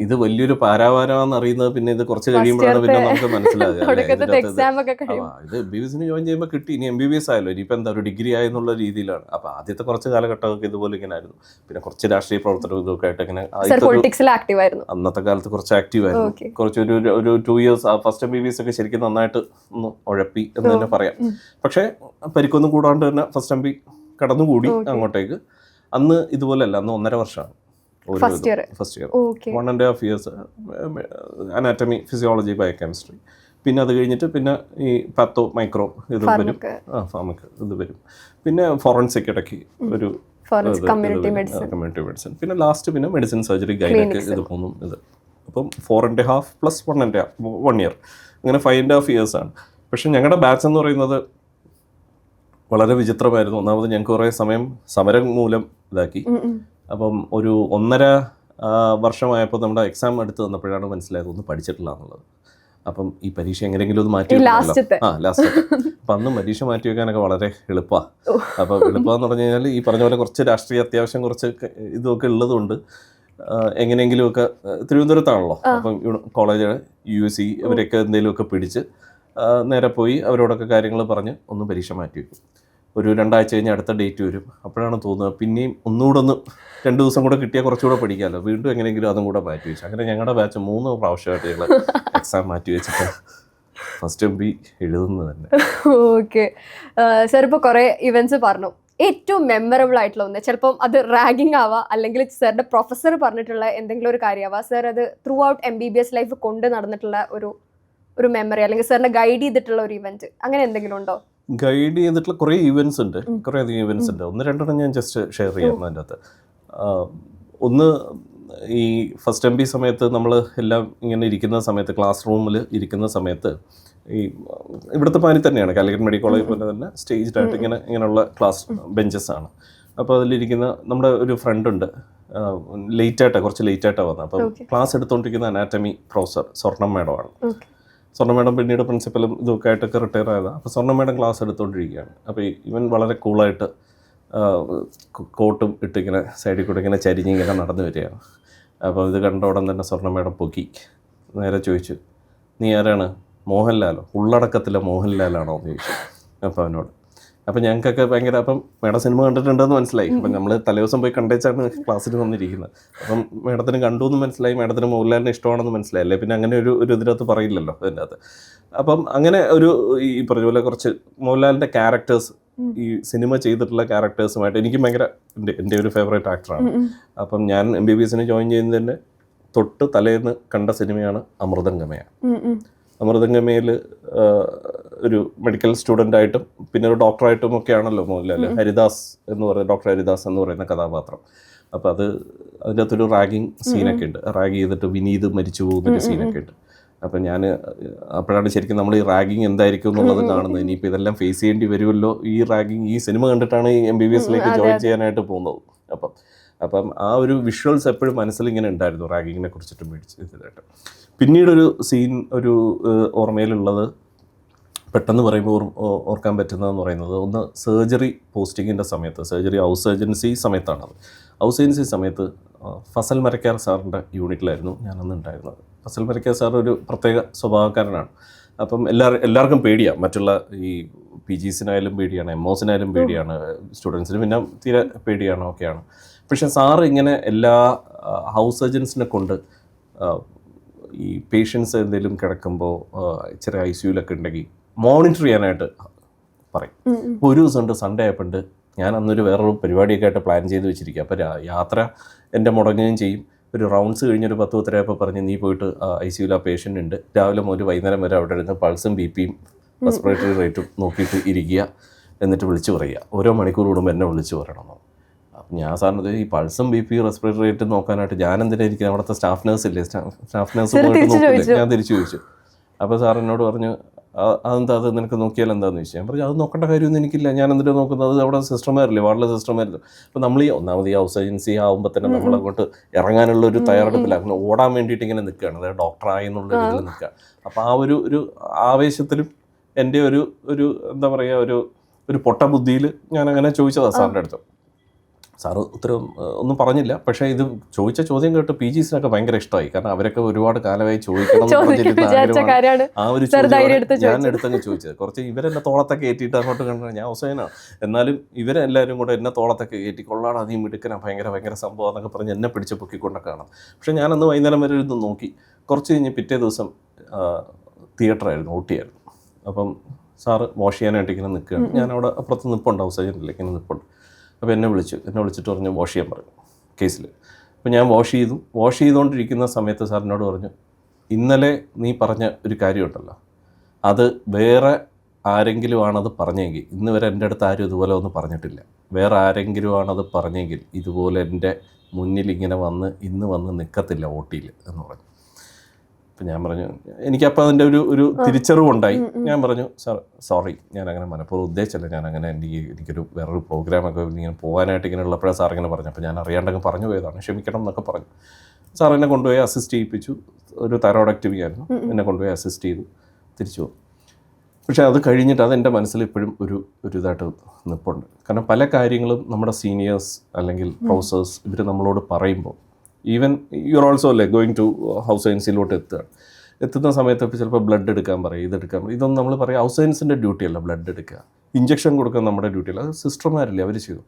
ഇത് വലിയൊരു പാരാവാരമാണെന്ന് അറിയുന്നത് പിന്നെ ഇത് കുറച്ച് കഴിയുമ്പോഴാണ് പിന്നെ നമുക്ക് മനസ്സിലാകുക അല്ലേ? എക്സാം ഒക്കെ ഇത് MBBS ജോയിൻ ചെയ്യുമ്പോൾ കിട്ടി, ഇനി MBBS ആയല്ലോ, ഇനിയിപ്പോൾ എന്താ ഒരു ഡിഗ്രി ആയെന്നുള്ള രീതിയിലാണ്. അപ്പോൾ ആദ്യത്തെ കുറച്ച് കാലഘട്ടമൊക്കെ ഇതുപോലെ ഇങ്ങനെ ആയിരുന്നു. പിന്നെ കുറച്ച് രാഷ്ട്രീയ പ്രവർത്തനം ഇതൊക്കെ ആയിട്ട് ഇങ്ങനെ അന്നത്തെ കാലത്ത് കുറച്ച് ആക്റ്റീവ് ആയിരുന്നു. കുറച്ച് ഒരു 2 years ഫസ്റ്റ് MBBS ഒക്കെ ശരിക്കും നന്നായിട്ട് ഒന്ന് ഉഴപ്പി എന്ന് തന്നെ പറയാം. പക്ഷേ പരിക്കൊന്നും കൂടാണ്ട് തന്നെ ഫസ്റ്റ് MB കടന്നുകൂടി അങ്ങോട്ടേക്ക്. അന്ന് ഇതുപോലെയല്ല, അന്ന് 1.5 വർഷമാണ് first year 1.5 years anatomy, physiology, biochemistry. പിന്നെ അത് കഴിഞ്ഞിട്ട് പിന്നെ ഈ പാത്തോ മൈക്രോ ഇത് വരും, ഫാർമക്ക് ഇത് വരും. പിന്നെ ഫോറൻസിക് ഇടയ്ക്ക് ഒരു കമ്മ്യൂണിറ്റി മെഡിസിൻ. പിന്നെ ലാസ്റ്റ് പിന്നെ മെഡിസിൻ, സർജറി, ഗൈനക്ക് ഇത് മൂന്നും ഇത്. അപ്പം 4.5 + 1 year അങ്ങനെ 5.5 years ആണ്. പക്ഷെ ഞങ്ങളുടെ ബാച്ച് എന്ന് പറയുന്നത് വളരെ വിചിത്രമായിരുന്നു. ഒന്നാമത് ഞങ്ങൾക്ക് കുറേ സമയം സമരം മൂലം ഇതാക്കി. അപ്പം ഒരു 1.5 വർഷമായപ്പോൾ നമ്മുടെ എക്സാം എടുത്ത് വന്നപ്പോഴാണ് മനസ്സിലായത് ഒന്നും പഠിച്ചിട്ടില്ല എന്നുള്ളത്. അപ്പം ഈ പരീക്ഷ എങ്ങനെയെങ്കിലും ഒന്ന് മാറ്റി വെക്കാമല്ലോ. ലാസ്റ്റ് അപ്പം അന്ന് പരീക്ഷ മാറ്റി വെക്കാനൊക്കെ വളരെ എളുപ്പമാണ്. അപ്പം എളുപ്പമെന്ന് പറഞ്ഞു കഴിഞ്ഞാൽ ഈ പറഞ്ഞ പോലെ കുറച്ച് രാഷ്ട്രീയ അത്യാവശ്യം കുറച്ച് ഇതൊക്കെ ഉള്ളതുകൊണ്ട് എങ്ങനെയെങ്കിലുമൊക്കെ തിരുവനന്തപുരത്താണല്ലോ. അപ്പം കോളേജ് UC ഇവരൊക്കെ എന്തെങ്കിലുമൊക്കെ പിടിച്ച് നേരെ പോയി അവരോടൊക്കെ കാര്യങ്ങൾ പറഞ്ഞ് ഒന്ന് പരീക്ഷ മാറ്റി വയ്ക്കും. ഒരു 2 ആഴ്ച കഴിഞ്ഞ് അടുത്ത ഡേറ്റ് വരും. അപ്പോഴാണ് തോന്നുന്നത് പിന്നെയും ഒന്നുകൂടെ 2 ദിവസം കൂടെ കിട്ടിയാൽ കുറച്ചുകൂടെ പഠിക്കാമല്ലോ. വീണ്ടും എങ്ങനെയെങ്കിലും അതും കൂടെ മാറ്റി വെച്ചു. അങ്ങനെ ഞങ്ങളുടെ ബാച്ച് 3 പ്രാവശ്യമായിട്ട് ഞങ്ങൾ എക്സാം മാറ്റി വെച്ചിട്ട് ഫസ്റ്റ് MB എഴുതുന്നത് തന്നെ. ഓക്കെ സാർ, ഇപ്പോൾ കുറേ ഇവൻറ്റ്സ് പറഞ്ഞു. ഏറ്റവും മെമ്മറബിൾ ആയിട്ടുള്ള ഒന്ന്, ചിലപ്പം അത് റാഗിങ് ആവാം, അല്ലെങ്കിൽ സാറിൻ്റെ പ്രൊഫസർ പറഞ്ഞിട്ടുള്ള എന്തെങ്കിലും ഒരു കാര്യമാവാം. സാർ അത് ത്രൂ ഔട്ട് MBBS ലൈഫ് കൊണ്ട് നടന്നിട്ടുള്ള ഒരു മെമ്മറി, അല്ലെങ്കിൽ സാറിനെ ഗൈഡ് ചെയ്തിട്ടുള്ള ഒരു ഇവൻറ്റ്, അങ്ങനെ എന്തെങ്കിലും ഉണ്ടോ? ഗൈഡ് ചെയ്തിട്ടുള്ള കുറേ ഇവൻറ്റ്സ് ഉണ്ട്, കുറേ അധികം ഇവൻറ്റ്സ് ഉണ്ട്. 1-2 ഞാൻ ജസ്റ്റ് ഷെയർ ചെയ്യാം അതിൻ്റെ അകത്ത്. ഒന്ന്, ഈ ഫസ്റ്റ് MB സമയത്ത് നമ്മൾ എല്ലാം ഇങ്ങനെ ഇരിക്കുന്ന സമയത്ത്, ക്ലാസ് റൂമിൽ ഇരിക്കുന്ന സമയത്ത്, ഈ ഇവിടുത്തെ പാനി തന്നെയാണ്, കാലിക്കറ്റ് മെഡിക്കൽ കോളേജ് പോലെ തന്നെ സ്റ്റേജ്ഡായിട്ട് ഇങ്ങനെയുള്ള ക്ലാസ് ബെഞ്ചസ് ആണ്. അപ്പോൾ അതിലിരിക്കുന്ന നമ്മുടെ ഒരു ഫ്രണ്ടുണ്ട്, കുറച്ച് ലേറ്റായിട്ടാണ് വന്നത്. അപ്പം ക്ലാസ് എടുത്തുകൊണ്ടിരിക്കുന്ന അനാറ്റമി പ്രൊഫസർ സ്വർണം മേഡമാണ്. സ്വർണ്ണ മേഡം പിന്നീട് പ്രിൻസിപ്പലും ഇതൊക്കെ ആയിട്ടൊക്കെ റിട്ടയർ ആയതാണ്. അപ്പോൾ സ്വർണ്ണ മേഡം ക്ലാസ് എടുത്തുകൊണ്ടിരിക്കുകയാണ്. അപ്പോൾ ഇവൻ വളരെ കൂളായിട്ട് കോട്ടും ഇട്ടിങ്ങനെ സൈഡിൽ കൂടെ ഇങ്ങനെ ചരിഞ്ഞിങ്ങനെ നടന്നു വരികയാണ്. അപ്പോൾ ഇത് കണ്ട ഉടൻ തന്നെ സ്വർണ്ണ മേഡം പൊക്കി നേരെ ചോദിച്ചു, നീ ആരാണ്? മോഹൻലാലോ? ഉള്ളടക്കത്തിലെ മോഹൻലാലാണോ എന്ന് ചോദിച്ചു. അപ്പോൾ അവനോട്. അപ്പം ഞങ്ങൾക്കൊക്കെ ഭയങ്കര, അപ്പം മേഡം സിനിമ കണ്ടിട്ടുണ്ടെന്ന് മനസ്സിലായി. അപ്പം നമ്മൾ തലേദിവസം പോയി കണ്ടേച്ചാണ് ക്ലാസ്സിൽ വന്നിരിക്കുന്നത്. അപ്പം മേഡത്തിന് കണ്ടു എന്ന് മനസ്സിലായി, മേഡത്തിന് മോഹൻലാലിനെ ഇഷ്ടമാണെന്ന് മനസ്സിലായി. അല്ലേ പിന്നെ അങ്ങനെ ഒരു ഇതിനകത്ത് പറയില്ലല്ലോ അതിൻ്റെ അകത്ത്. അപ്പം അങ്ങനെ ഈ പറഞ്ഞ പോലെ കുറച്ച് മോഹൻലാലിൻ്റെ ക്യാരക്ടേഴ്സ്, ഈ സിനിമ ചെയ്തിട്ടുള്ള ക്യാരക്ടേഴ്സുമായിട്ട് എനിക്ക് ഭയങ്കര എൻ്റെ ഒരു ഫേവറേറ്റ് ആക്ടറാണ്. അപ്പം ഞാൻ MBBS ജോയിൻ ചെയ്യുന്നതിൻ്റെ തൊട്ട് തലേന്ന് കണ്ട സിനിമയാണ് അമൃതംഗമയ. അമൃതംഗമയിൽ ഒരു മെഡിക്കൽ സ്റ്റുഡൻ്റായിട്ടും പിന്നെ ഒരു ഡോക്ടറായിട്ടും ഒക്കെ ആണല്ലോ മോഹൻലാൽ. ഡോക്ടർ ഹരിദാസ് എന്ന് പറയുന്ന കഥാപാത്രം. അപ്പോൾ അതിൻ്റെ അകത്തൊരു റാഗിങ് സീനൊക്കെ ഉണ്ട്. റാഗ് ചെയ്തിട്ട് വിനീത് മരിച്ചു പോകുന്നൊരു സീനൊക്കെ ഉണ്ട്. അപ്പം ഞാൻ അപ്പോഴാണ് ശരിക്കും നമ്മൾ ഈ റാഗിങ് എന്തായിരിക്കും എന്നുള്ളത് കാണുന്നത്. ഇനിയിപ്പോൾ ഇതെല്ലാം ഫേസ് ചെയ്യേണ്ടി വരുമല്ലോ, ഈ റാഗിങ് ഈ സിനിമ കണ്ടിട്ടാണ് ഈ MBBS ജോയിൻ ചെയ്യാനായിട്ട് പോകുന്നത്. അപ്പം ആ ഒരു വിഷ്വൽസ് എപ്പോഴും മനസ്സിൽ ഇങ്ങനെ ഉണ്ടായിരുന്നു, റാഗിങ്ങിനെ കുറിച്ചിട്ട് മേടിച്ചതായിട്ട്. പിന്നീടൊരു സീൻ ഓർമ്മയിലുള്ളത്, പെട്ടെന്ന് പറയുമ്പോൾ ഓർക്കാൻ പറ്റുന്നതെന്ന് പറയുന്നത്, ഒന്ന് സർജറി പോസ്റ്റിങ്ങിൻ്റെ സമയത്ത്, സർജറി ഹൗസ് സർജൻസി സമയത്താണത്. ഹൗസ് സർജൻസി സമയത്ത് ഫസൽ മരക്കാർ സാറിൻ്റെ യൂണിറ്റിലായിരുന്നു ഞാനന്ന് ഉണ്ടായിരുന്നത്. ഫസൽ മരക്കാർ സാർ ഒരു പ്രത്യേക സ്വഭാവക്കാരനാണ്. അപ്പം എല്ലാവർക്കും പേടിയാണ്, മറ്റുള്ള ഈ PGസിനായാലും പേടിയാണ്, MOസിനായാലും പേടിയാണ്, സ്റ്റുഡൻസിന് പിന്നെ തീരെ പേടിയാണ്, ഒക്കെയാണ്. പക്ഷേ സാറ് ഇങ്ങനെ എല്ലാ ഹൗസ് സർജൻസിനെ കൊണ്ട് ഈ പേഷ്യൻസ് എന്തെങ്കിലും കിടക്കുമ്പോൾ ചെറിയ ICUലൊക്കെ ഉണ്ടെങ്കിൽ മോണിറ്റർ ചെയ്യാനായിട്ട് പറയും. ഒരു ദിവസമുണ്ട്, സൺഡേ ആയപ്പോണ്ട് ഞാൻ അന്നൊരു വേറൊരു പരിപാടിയൊക്കെ ആയിട്ട് പ്ലാൻ ചെയ്ത് വെച്ചിരിക്കുക. അപ്പോൾ യാത്ര എൻ്റെ മുടങ്ങുകയും ചെയ്യും. ഒരു റൗണ്ട്സ് കഴിഞ്ഞൊരു 10-10 ആയപ്പോൾ പറഞ്ഞ്, നീ പോയിട്ട് ICUൽ ആ പേഷ്യൻ്റ് ഉണ്ട്, രാവിലെ മുതൽ വൈകുന്നേരം വരെ അവിടെ ഇരുന്ന് പൾസും BPയും റെസ്പിറേറ്ററി റേറ്റും നോക്കിയിട്ട് ഇരിക്കുക, എന്നിട്ട് വിളിച്ചു പറയുക. ഓരോ മണിക്കൂർ കൂടുമ്പോൾ എന്നെ വിളിച്ചു പറയണമെന്നോ. അപ്പം ഞാൻ സാറിന് ഈ പൾസും BP റെസ്പിറേറ്ററി റേറ്റും നോക്കാനായിട്ട് ഞാൻ എന്തിനാ ഇരിക്കുന്നത്, അവിടുത്തെ സ്റ്റാഫ് നേഴ്സ് ഇല്ലേ, സ്റ്റാഫ് നേഴ്സ് പോയിട്ട് നോക്കില്ലേ. ഞാൻ തിരിച്ചു ചോദിച്ചു. അപ്പോൾ സാർ എന്നോട് പറഞ്ഞു, അതെന്താ, അത് നിനക്ക് നോക്കിയാൽ എന്താണെന്ന് ചോദിച്ചു. ഞാൻ പറഞ്ഞു, അത് നോക്കേണ്ട കാര്യമൊന്നും എനിക്കില്ല, ഞാൻ എന്തിനാണ് നോക്കുന്നത്, അത് അവിടെ സിസ്റ്റർമാരില്ലേ, വാർഡിലെ സിസ്റ്റർമാരില്ല. അപ്പോൾ നമ്മൾ ഒന്നാമത് ഈ ഹൗസ് ഏജൻസി ആകുമ്പോൾ തന്നെ നമ്മളങ്ങോട്ട് ഇറങ്ങാനുള്ള ഒരു തയ്യാറെടുപ്പില്ല, അങ്ങനെ ഓടാൻ വേണ്ടിയിട്ട് ഇങ്ങനെ നിൽക്കുകയാണ്, അതായത് ഡോക്ടറായി എന്നുള്ള രീതിയിൽ നിൽക്കുക. അപ്പോൾ ആ ഒരു ആവേശത്തിലും എൻ്റെ ഒരു എന്താ പറയുക, ഒരു പൊട്ട ബുദ്ധിയിൽ ഞാൻ അങ്ങനെ ചോദിച്ചതാണ് സാറിൻ്റെ അടുത്ത്. സാറ് ഉത്തരം ഒന്നും പറഞ്ഞില്ല. പക്ഷേ ഇത് ചോദിച്ച ചോദ്യം കേട്ട് PGസിനൊക്കെ ഭയങ്കര ഇഷ്ടമായി. കാരണം അവരൊക്കെ ഒരുപാട് കാലമായി ചോദിക്കണം എന്ന് പറഞ്ഞിരുന്ന ആഗ്രഹമാണ്. ആ ഒരു ചോദ്യം ഞാൻ എടുത്തങ്ങ് ചോദിച്ചത്. കുറച്ച് ഇവരെന്നെ തോളത്തൊക്കെ കയറ്റിയിട്ട് അങ്ങോട്ട് കണ്ടു. ഞാൻ ഹുസൈനാണ്, എന്നാലും ഇവരെല്ലാവരും കൂടെ എന്നെ തോളത്തൊക്കെ കയറ്റി കൊള്ളാടാ നീ മിടുക്കനാ ഭയങ്കര സംഭവം എന്നൊക്കെ പറഞ്ഞ് എന്നെ പിടിച്ച് പൊക്കിക്കൊണ്ടൊക്കെ കാണാം. പക്ഷേ ഞാനന്ന് വൈകുന്നേരം വരെ ഇരുന്ന് നോക്കി. കുറച്ച് കഴിഞ്ഞ് പിറ്റേ ദിവസം തിയേറ്ററായിരുന്നു, ഊട്ടിയായിരുന്നു. അപ്പം സാറ് വാഷ് ചെയ്യാനായിട്ട് ഇങ്ങനെ നിൽക്കുകയാണ്. ഞാനവിടെ അപ്പുറത്ത് നിൽപ്പുണ്ട്, ഹൗസ് ഏജൻറ്റിലേക്ക് ഇങ്ങനെ നിൽപ്പുണ്ട്. അപ്പോൾ എന്നെ വിളിച്ചിട്ട് പറഞ്ഞു വാഷ് ചെയ്യാൻ പറഞ്ഞു കേസിൽ. അപ്പോൾ ഞാൻ വാഷ് ചെയ്തുകൊണ്ടിരിക്കുന്ന സമയത്ത് സാറിനോട് പറഞ്ഞു, ഇന്നലെ നീ പറഞ്ഞ ഒരു കാര്യമുണ്ടല്ലോ, അത് വേറെ ആരെങ്കിലും ആണത് പറഞ്ഞെങ്കിൽ, ഇന്ന് വരെ എൻ്റെ അടുത്ത് ആരും ഇതുപോലെ ഒന്നും പറഞ്ഞിട്ടില്ല, വേറെ ആരെങ്കിലും ആണത് പറഞ്ഞെങ്കിൽ ഇതുപോലെ എൻ്റെ മുന്നിൽ ഇങ്ങനെ ഇന്ന് വന്ന് നിൽക്കത്തില്ല OTയിൽ എന്ന് പറഞ്ഞു. അപ്പം ഞാൻ പറഞ്ഞു, എനിക്കപ്പോൾ അതിൻ്റെ ഒരു തിരിച്ചറിവുണ്ടായി. ഞാൻ പറഞ്ഞു, സാർ സോറി, ഞാനങ്ങനെ മനഃപൂർവ്വം ഉദ്ദേശിച്ചല്ല, ഞാനങ്ങനെ എനിക്കൊരു വേറൊരു പ്രോഗ്രാമൊക്കെ ഇങ്ങനെ പോകാനായിട്ട് ഇങ്ങനെ ഉള്ളപ്പോഴാണ് സാർ ഇങ്ങനെ പറഞ്ഞു. അപ്പോൾ ഞാൻ അറിയാണ്ടങ്ങ് പറഞ്ഞു പോയതാണ്, ക്ഷമിക്കണം എന്നൊക്കെ പറഞ്ഞു. സാർ എന്നെ കൊണ്ടുപോയി അസിസ്റ്റ് ചെയ്യിപ്പിച്ചു. ഒരു തൈറോയ്ഡക്ടമി ആയിരുന്നു, എന്നെ കൊണ്ടുപോയി അസിസ്റ്റ് ചെയ്തു, തിരിച്ചു പോകും. പക്ഷേ അത് കഴിഞ്ഞിട്ട് അതെൻ്റെ മനസ്സിൽ ഇപ്പോഴും ഒരു ഇതായിട്ട് നിൽപ്പുണ്ട്. കാരണം പല കാര്യങ്ങളും നമ്മുടെ സീനിയേഴ്സ് അല്ലെങ്കിൽ പ്രൊഫസേഴ്സ് ഇവർ നമ്മളോട് പറയുമ്പോൾ, ഈവൻ യു ആർ ഓൾസോ അല്ലേ ഗോയിങ് ടു ഹൗസ് സയൻസിലോട്ട് എത്തുന്ന സമയത്ത് ഇപ്പോൾ ചിലപ്പോൾ ബ്ലഡ് എടുക്കാൻ പറയും, ഇതൊന്നും നമ്മൾ പറയും ഹൗസ് സയൻസിൻ്റെ ഡ്യൂട്ടിയല്ല ബ്ലഡ് എടുക്കുക, ഇഞ്ചക്ഷൻ കൊടുക്കുക നമ്മുടെ ഡ്യൂട്ടിയല്ല, അത് സിസ്റ്റർമാരില്ലേ അവർ ചെയ്തു.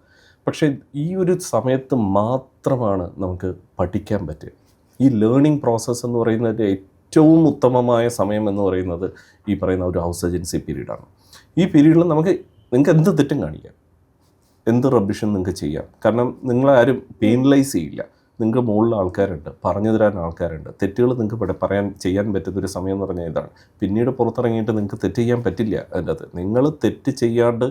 പക്ഷേ ഈ ഒരു സമയത്ത് മാത്രമാണ് നമുക്ക് പഠിക്കാൻ പറ്റുക. ഈ ലേണിംഗ് പ്രോസസ്സ് എന്ന് പറയുന്നത് ഏറ്റവും ഉത്തമമായ സമയം എന്ന് പറയുന്നത് ഈ പറയുന്ന ഒരു ഹൗസ് ഏജൻസി പീരീഡാണ്. ഈ പീരീഡിൽ നിങ്ങൾക്ക് എന്ത് തെറ്റും കാണിക്കാം, എന്ത് റബ്ബിഷും നിങ്ങൾക്ക് ചെയ്യാം. കാരണം നിങ്ങളാരും പെയിനലൈസ് ചെയ്യില്ല. നിങ്ങൾക്ക് മുകളിൽ ആൾക്കാരുണ്ട്, പറഞ്ഞു തരാൻ ആൾക്കാരുണ്ട്. തെറ്റുകൾ നിങ്ങൾക്ക് ചെയ്യാൻ പറ്റുന്നൊരു സമയം എന്ന് പറഞ്ഞാൽ ഇതാണ്. പിന്നീട് പുറത്തിറങ്ങിയിട്ട് നിങ്ങൾക്ക് തെറ്റ് ചെയ്യാൻ പറ്റില്ല. അതിൻ്റെ അത് നിങ്ങൾ തെറ്റ് ചെയ്യാണ്ട്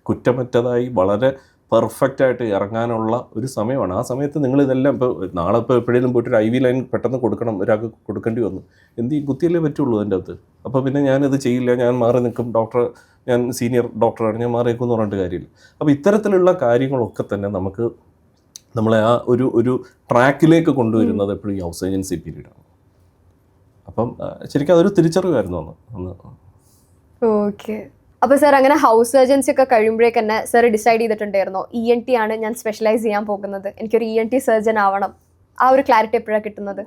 കുറ്റമറ്റതായി വളരെ പെർഫെക്റ്റായിട്ട് ഇറങ്ങാനുള്ള ഒരു സമയമാണ്. ആ സമയത്ത് നിങ്ങളിതെല്ലാം നാളെ എപ്പോഴേലും പോയിട്ട് ഒരു IV ലൈൻ പെട്ടെന്ന് ഒരാൾക്ക് കൊടുക്കേണ്ടി വന്നു, കുത്തിയല്ലേ പറ്റുള്ളൂ അതിൻ്റെ അകത്ത്. അപ്പോൾ പിന്നെ ഞാനിത് ചെയ്യില്ല, ഞാൻ മാറി നിൽക്കും, ഞാൻ സീനിയർ ഡോക്ടറാണ്, ഞാൻ മാറി നിൽക്കും എന്ന് പറഞ്ഞിട്ട് കാര്യമില്ല. അപ്പോൾ ഇത്തരത്തിലുള്ള കാര്യങ്ങളൊക്കെ തന്നെ നമ്മളെ ആ ഒരു ട്രാക്കിലേക്ക് കൊണ്ടുവരുന്നത് എപ്പോഴും ഈ ഹൗസ് ഏജൻസി പീരീഡാണ്. അപ്പം ശരിക്കും അതൊരു തിരിച്ചറിവായിരുന്നു അന്ന്. ഓക്കെ. അപ്പോൾ സാർ അങ്ങനെ ഹൗസ് സർജൻസി ഒക്കെ കഴിയുമ്പോഴേക്ക് തന്നെ സാർ ഡിസൈഡ് ചെയ്തിട്ടുണ്ടായിരുന്നോ ENT ആണ് ഞാൻ സ്പെഷ്യലൈസ് ചെയ്യാൻ പോകുന്നത്, എനിക്കൊരു ENT സർജൻ ആവണം? ആ ഒരു ക്ലാരിറ്റി എപ്പോഴാണ് കിട്ടുന്നത്?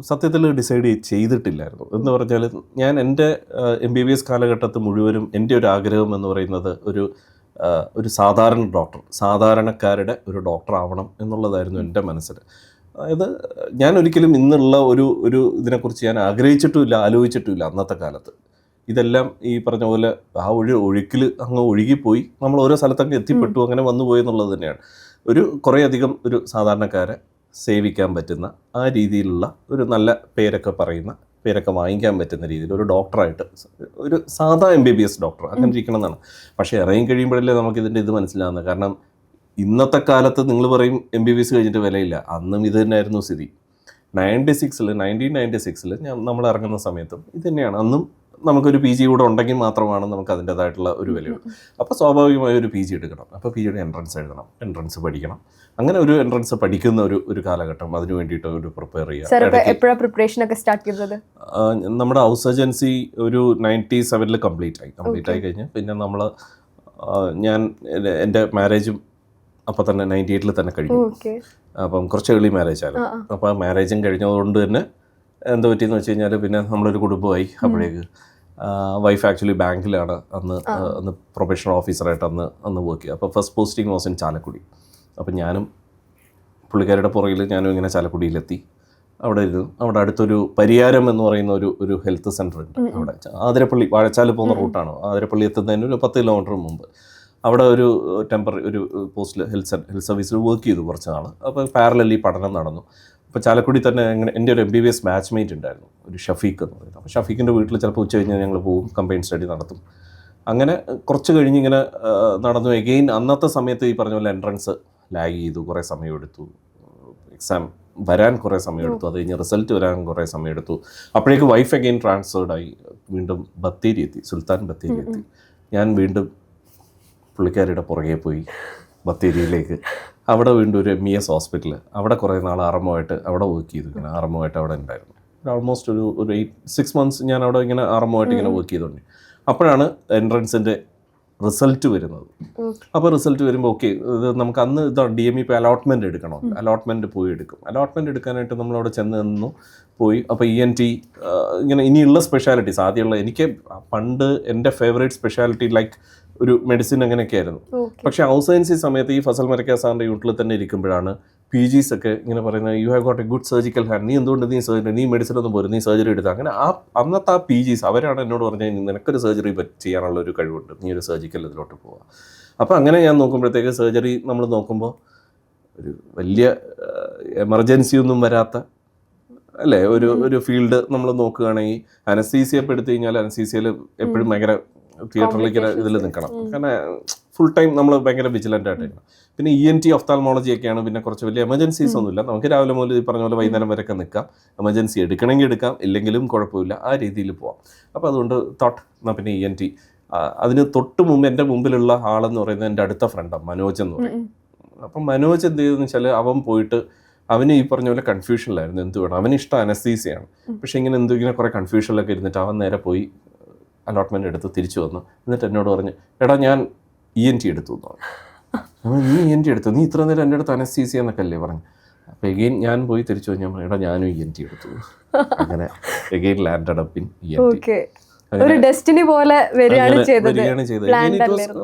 സത്യത്തിൽ ഡിസൈഡ് ചെയ്തിട്ടില്ലായിരുന്നു. എന്ന് പറഞ്ഞാൽ ഞാൻ എൻ്റെ MBBS കാലഘട്ടത്തിൽ മുഴുവനും എൻ്റെ ഒരു ആഗ്രഹം എന്ന് പറയുന്നത് ഒരു സാധാരണ ഡോക്ടർ, സാധാരണക്കാരുടെ ഒരു ഡോക്ടർ ആവണം എന്നുള്ളതായിരുന്നു എൻ്റെ മനസ്സിൽ. അതായത് ഞാൻ ഒരിക്കലും ഇന്നുള്ള ഒരു ഇതിനെക്കുറിച്ച് ഞാൻ ആഗ്രഹിച്ചിട്ടുമില്ല, ആലോചിച്ചിട്ടുമില്ല അന്നത്തെ കാലത്ത്. ഇതെല്ലാം ഈ പറഞ്ഞ പോലെ ആ ഒഴുക്കിൽ അങ്ങ് ഒഴുകിപ്പോയി, നമ്മൾ ഓരോ സ്ഥലത്തൊക്കെ എത്തിപ്പെട്ടു, അങ്ങനെ വന്നുപോയി എന്നുള്ളത് തന്നെയാണ്. കുറേയധികം ഒരു സാധാരണക്കാരെ സേവിക്കാൻ പറ്റുന്ന ആ രീതിയിലുള്ള ഒരു നല്ല പേരൊക്കെ വാങ്ങിക്കാൻ പറ്റുന്ന രീതിയിൽ ഒരു ഡോക്ടറായിട്ട്, ഒരു സാധാ MBBS ഡോക്ടർ അങ്ങനെ ഇരിക്കണം എന്നാണ്. പക്ഷേ ഇറങ്ങി കഴിയുമ്പോഴല്ലേ നമുക്കിതിൻ്റെ ഇത് മനസ്സിലാകുന്നത്. കാരണം ഇന്നത്തെ കാലത്ത് നിങ്ങൾ പറയും MBBS കഴിഞ്ഞിട്ട് വിലയില്ല, അന്നും ഇത് തന്നെയായിരുന്നു സ്ഥിതി. 1996 നമ്മൾ ഇറങ്ങുന്ന സമയത്തും ഇത് തന്നെയാണ്. അന്നും നമുക്കൊരു PG കൂടെ ഉണ്ടെങ്കിൽ മാത്രമാണ് നമുക്ക് അതിൻ്റേതായിട്ടുള്ള ഒരു വിലയുള്ളൂ. അപ്പോൾ സ്വാഭാവികമായി ഒരു PG എടുക്കണം. അപ്പോൾ PGയുടെ എൻട്രൻസ് എഴുതണം, എൻട്രൻസ് പഠിക്കണം. അങ്ങനെ ഒരു എൻട്രൻസ് പഠിക്കുന്ന ഒരു കാലഘട്ടം, അതിന് വേണ്ടിയിട്ട് ഒരു പ്രിപ്പയർ ചെയ്യുക. പ്രിപ്പറേഷൻ ഒക്കെ സ്റ്റാർട്ട് ചെയ്തത് നമ്മുടെ ഹൗസ് ഏജൻസി ഒരു 97 കംപ്ലീറ്റ് ആയി കഴിഞ്ഞ് പിന്നെ ഞാൻ എൻ്റെ മാരേജും അപ്പോൾ തന്നെ 98 തന്നെ കഴിഞ്ഞു. അപ്പം കുറച്ച് ഏർലി മാരേജ് ആയിരുന്നു. അപ്പോൾ ആ മാരേജും കഴിഞ്ഞതുകൊണ്ട് തന്നെ എന്താ പറ്റിയെന്ന് വെച്ച് കഴിഞ്ഞാൽ പിന്നെ നമ്മളൊരു കുടുംബമായി. അപ്പോഴേക്ക് വൈഫ് ആക്ച്വലി ബാങ്കിലാണ് അന്ന് പ്രൊഫഷണൽ ഓഫീസറായിട്ട് അന്ന് വർക്ക് ചെയ്യുക. അപ്പോൾ first posting was in Chalakudy. അപ്പം ഞാനും പുള്ളിക്കാരുടെ പുറകിൽ ഞാനും ഇങ്ങനെ ചാലക്കുടിയിലെത്തി. അവിടെ അടുത്തൊരു പരിയാരം എന്ന് പറയുന്ന ഒരു ഹെൽത്ത് സെൻ്റർ ഉണ്ട്. അവിടെ ആതിരപ്പള്ളി വാഴച്ചാൽ പോകുന്ന റൂട്ടാണ്. ആതിരപ്പള്ളി എത്തുന്നതിന് ഒരു 10 കിലോമീറ്റർ മുമ്പ് അവിടെ ഒരു ഒരു പോസ്റ്റിൽ ഹെൽത്ത് സർവീസിൽ വർക്ക് ചെയ്തു കുറച്ച് നാൾ. അപ്പോൾ പാരലലി പഠനം നടന്നു. അപ്പോൾ ചാലക്കുടി തന്നെ എൻ്റെ ഒരു MBBS ബാച്ച്മേറ്റ് ഉണ്ടായിരുന്നു, ഒരു ഷഫീഖ് എന്ന് പറയുന്നത്. അപ്പോൾ ഷഫീഖിൻ്റെ വീട്ടിൽ ചിലപ്പോൾ ഉച്ച കഴിഞ്ഞാൽ ഞങ്ങൾ പോകും, കമ്പൈൻ സ്റ്റഡി നടത്തും. അങ്ങനെ കുറച്ച് കഴിഞ്ഞ് ഇങ്ങനെ നടന്നു. എഗെയിൻ അന്നത്തെ സമയത്ത് ഈ പറഞ്ഞ പോലെ എൻട്രൻസ് ലാഗ് ചെയ്തു, കുറേ സമയമെടുത്തു, എക്സാം വരാൻ കുറേ സമയമെടുത്തു, അത് കഴിഞ്ഞ് റിസൾട്ട് വരാൻ കുറേ സമയമെടുത്തു. അപ്പോഴേക്ക് വൈഫ് അഗെയിൻ ട്രാൻസ്ഫേർഡായി, വീണ്ടും സുൽത്താൻ ബത്തേരി എത്തി. ഞാൻ വീണ്ടും പുള്ളിക്കാരിയുടെ പുറകെ പോയി ബത്തേരിയിലേക്ക്. അവിടെ വീണ്ടും ഒരു MES ഹോസ്പിറ്റൽ, അവിടെ കുറേ നാൾ ആർഎംഒ-ആയിട്ട് അവിടെ വർക്ക് ചെയ്തു. ഇങ്ങനെ ആർഎംഒ-ആയിട്ട് അവിടെ ഉണ്ടായിരുന്നു. ഓൾമോസ്റ്റ് ഒരു 6 months ഞാൻ അവിടെ ഇങ്ങനെ ആർഎംഒ-ആയിട്ട് ഇങ്ങനെ വർക്ക് ചെയ്തുകൊണ്ട്. അപ്പോഴാണ് എൻട്രൻസിൻ്റെ റിസൾട്ട് വരുന്നത്. അപ്പോൾ റിസൾട്ട് വരുമ്പോൾ ഓക്കെ ഇത് നമുക്ക് അന്ന് ഇതാണ് DME ഇപ്പോൾ അലോട്ട്മെൻറ്റ് എടുക്കണം, അലോട്ട്മെൻറ്റ് പോയി എടുക്കും. അലോട്ട്മെൻറ്റ് എടുക്കാനായിട്ട് നമ്മളവിടെ ചെന്ന് നിന്നു പോയി. അപ്പോൾ ENT ഇങ്ങനെ ഇനിയുള്ള സ്പെഷ്യാലിറ്റീസ് ആദ്യമുള്ള എനിക്ക് പണ്ട് എൻ്റെ ഫേവറേറ്റ് സ്പെഷ്യാലിറ്റി ലൈക്ക് ഒരു മെഡിസിൻ അങ്ങനെയൊക്കെ ആയിരുന്നു. പക്ഷേ ഔസൈൻസി സമയത്ത് ഈ ഫസൽ മരക്കാ സാറിൻ്റെ യൂട്ടിൽ തന്നെ ഇരിക്കുമ്പോഴാണ് PGs ഒക്കെ ഇങ്ങനെ പറയുന്നത് you have got A good surgical hand, നീ എന്തുകൊണ്ട് നീ മെഡിസിൻ ഒന്നും പോരും, നീ സർജറി എടുത്താൽ. അങ്ങനെ അന്നത്തെ ആ PGs അവരാണ് എന്നോട് പറഞ്ഞത് നിനക്കൊരു സർജറി ചെയ്യാനുള്ള ഒരു കഴിവുണ്ട്, നീ ഒരു സർജിക്കൽ ഇതിലോട്ട് പോവുക. അപ്പോൾ അങ്ങനെ ഞാൻ നോക്കുമ്പോഴത്തേക്ക് സർജറി നമ്മൾ നോക്കുമ്പോൾ ഒരു വലിയ എമർജൻസി ഒന്നും വരാത്ത അല്ലേ ഒരു ഫീൽഡ് നമ്മൾ നോക്കുകയാണെങ്കിൽ അനസ്തീസിയ ഇപ്പോൾ എടുത്തു കഴിഞ്ഞാൽ അനസ്തീസിയയിൽ എപ്പോഴും ഭയങ്കര തിയേറ്ററിലേക്ക് ഇതിൽ നിൽക്കണം. കാരണം ഫുൾ ടൈം നമ്മൾ ഭയങ്കര വിജിലൻ്റ് ആയിട്ടിരിക്കണം. പിന്നെ ENT ഒഫ്താൽമോളജി ഒക്കെയാണ്, പിന്നെ കുറച്ച് വലിയ എമർജൻസീസ് ഒന്നുമില്ല. നമുക്ക് രാവിലെ മുതൽ ഈ പറഞ്ഞ പോലെ വൈകുന്നേരം വരെയൊക്കെ നിൽക്കാം, എമർജൻസി എടുക്കണമെങ്കിൽ എടുക്കാം, ഇല്ലെങ്കിലും കുഴപ്പമില്ല, ആ രീതിയിൽ പോവാം. അപ്പോൾ അതുകൊണ്ട് എന്നാൽ പിന്നെ ENT. അതിന് തൊട്ട് മുമ്പ് എൻ്റെ മുമ്പിലുള്ള ആളെന്ന് പറയുന്നത് എൻ്റെ അടുത്ത ഫ്രണ്ടാണ് മനോജ് എന്ന് പറയും. അപ്പം മനോജ് എന്ത് ചെയ്തെന്ന് വെച്ചാൽ അവൻ പോയിട്ട് അവന് ഈ പറഞ്ഞ പോലെ കൺഫ്യൂഷനിലായിരുന്നു എന്ത് വേണം. അവന് ഇഷ്ടം അനസ്തീസിയാണ്, പക്ഷേ ഇങ്ങനെ കുറേ കൺഫ്യൂഷനിലൊക്കെ ഇരുന്നിട്ട് അവൻ നേരെ പോയി അലോട്ട്മെൻറ്റ് എടുത്ത് തിരിച്ചു വന്നു. എന്നിട്ട് എന്നോട് പറഞ്ഞു, എടാ ഞാൻ ENT എടുത്തു എന്ന് പറഞ്ഞു. അപ്പോൾ നീ ENT എടുത്തു, നീ ഇത്ര നേരം എൻ്റെ അടുത്ത് അനസ്തീസിയ എന്നൊക്കെ അല്ലേ പറഞ്ഞു. അപ്പോൾ എഗെയിൻ ഞാൻ പോയി തിരിച്ചു വന്നു. ഞാൻ പറഞ്ഞു, എടാ ഞാനും ENT എടുത്തു. അങ്ങനെ again landed up in ENT. ഒരു ഡെസ്റ്റിനി പോലെ വരികയാണ് ചെയ്തത്.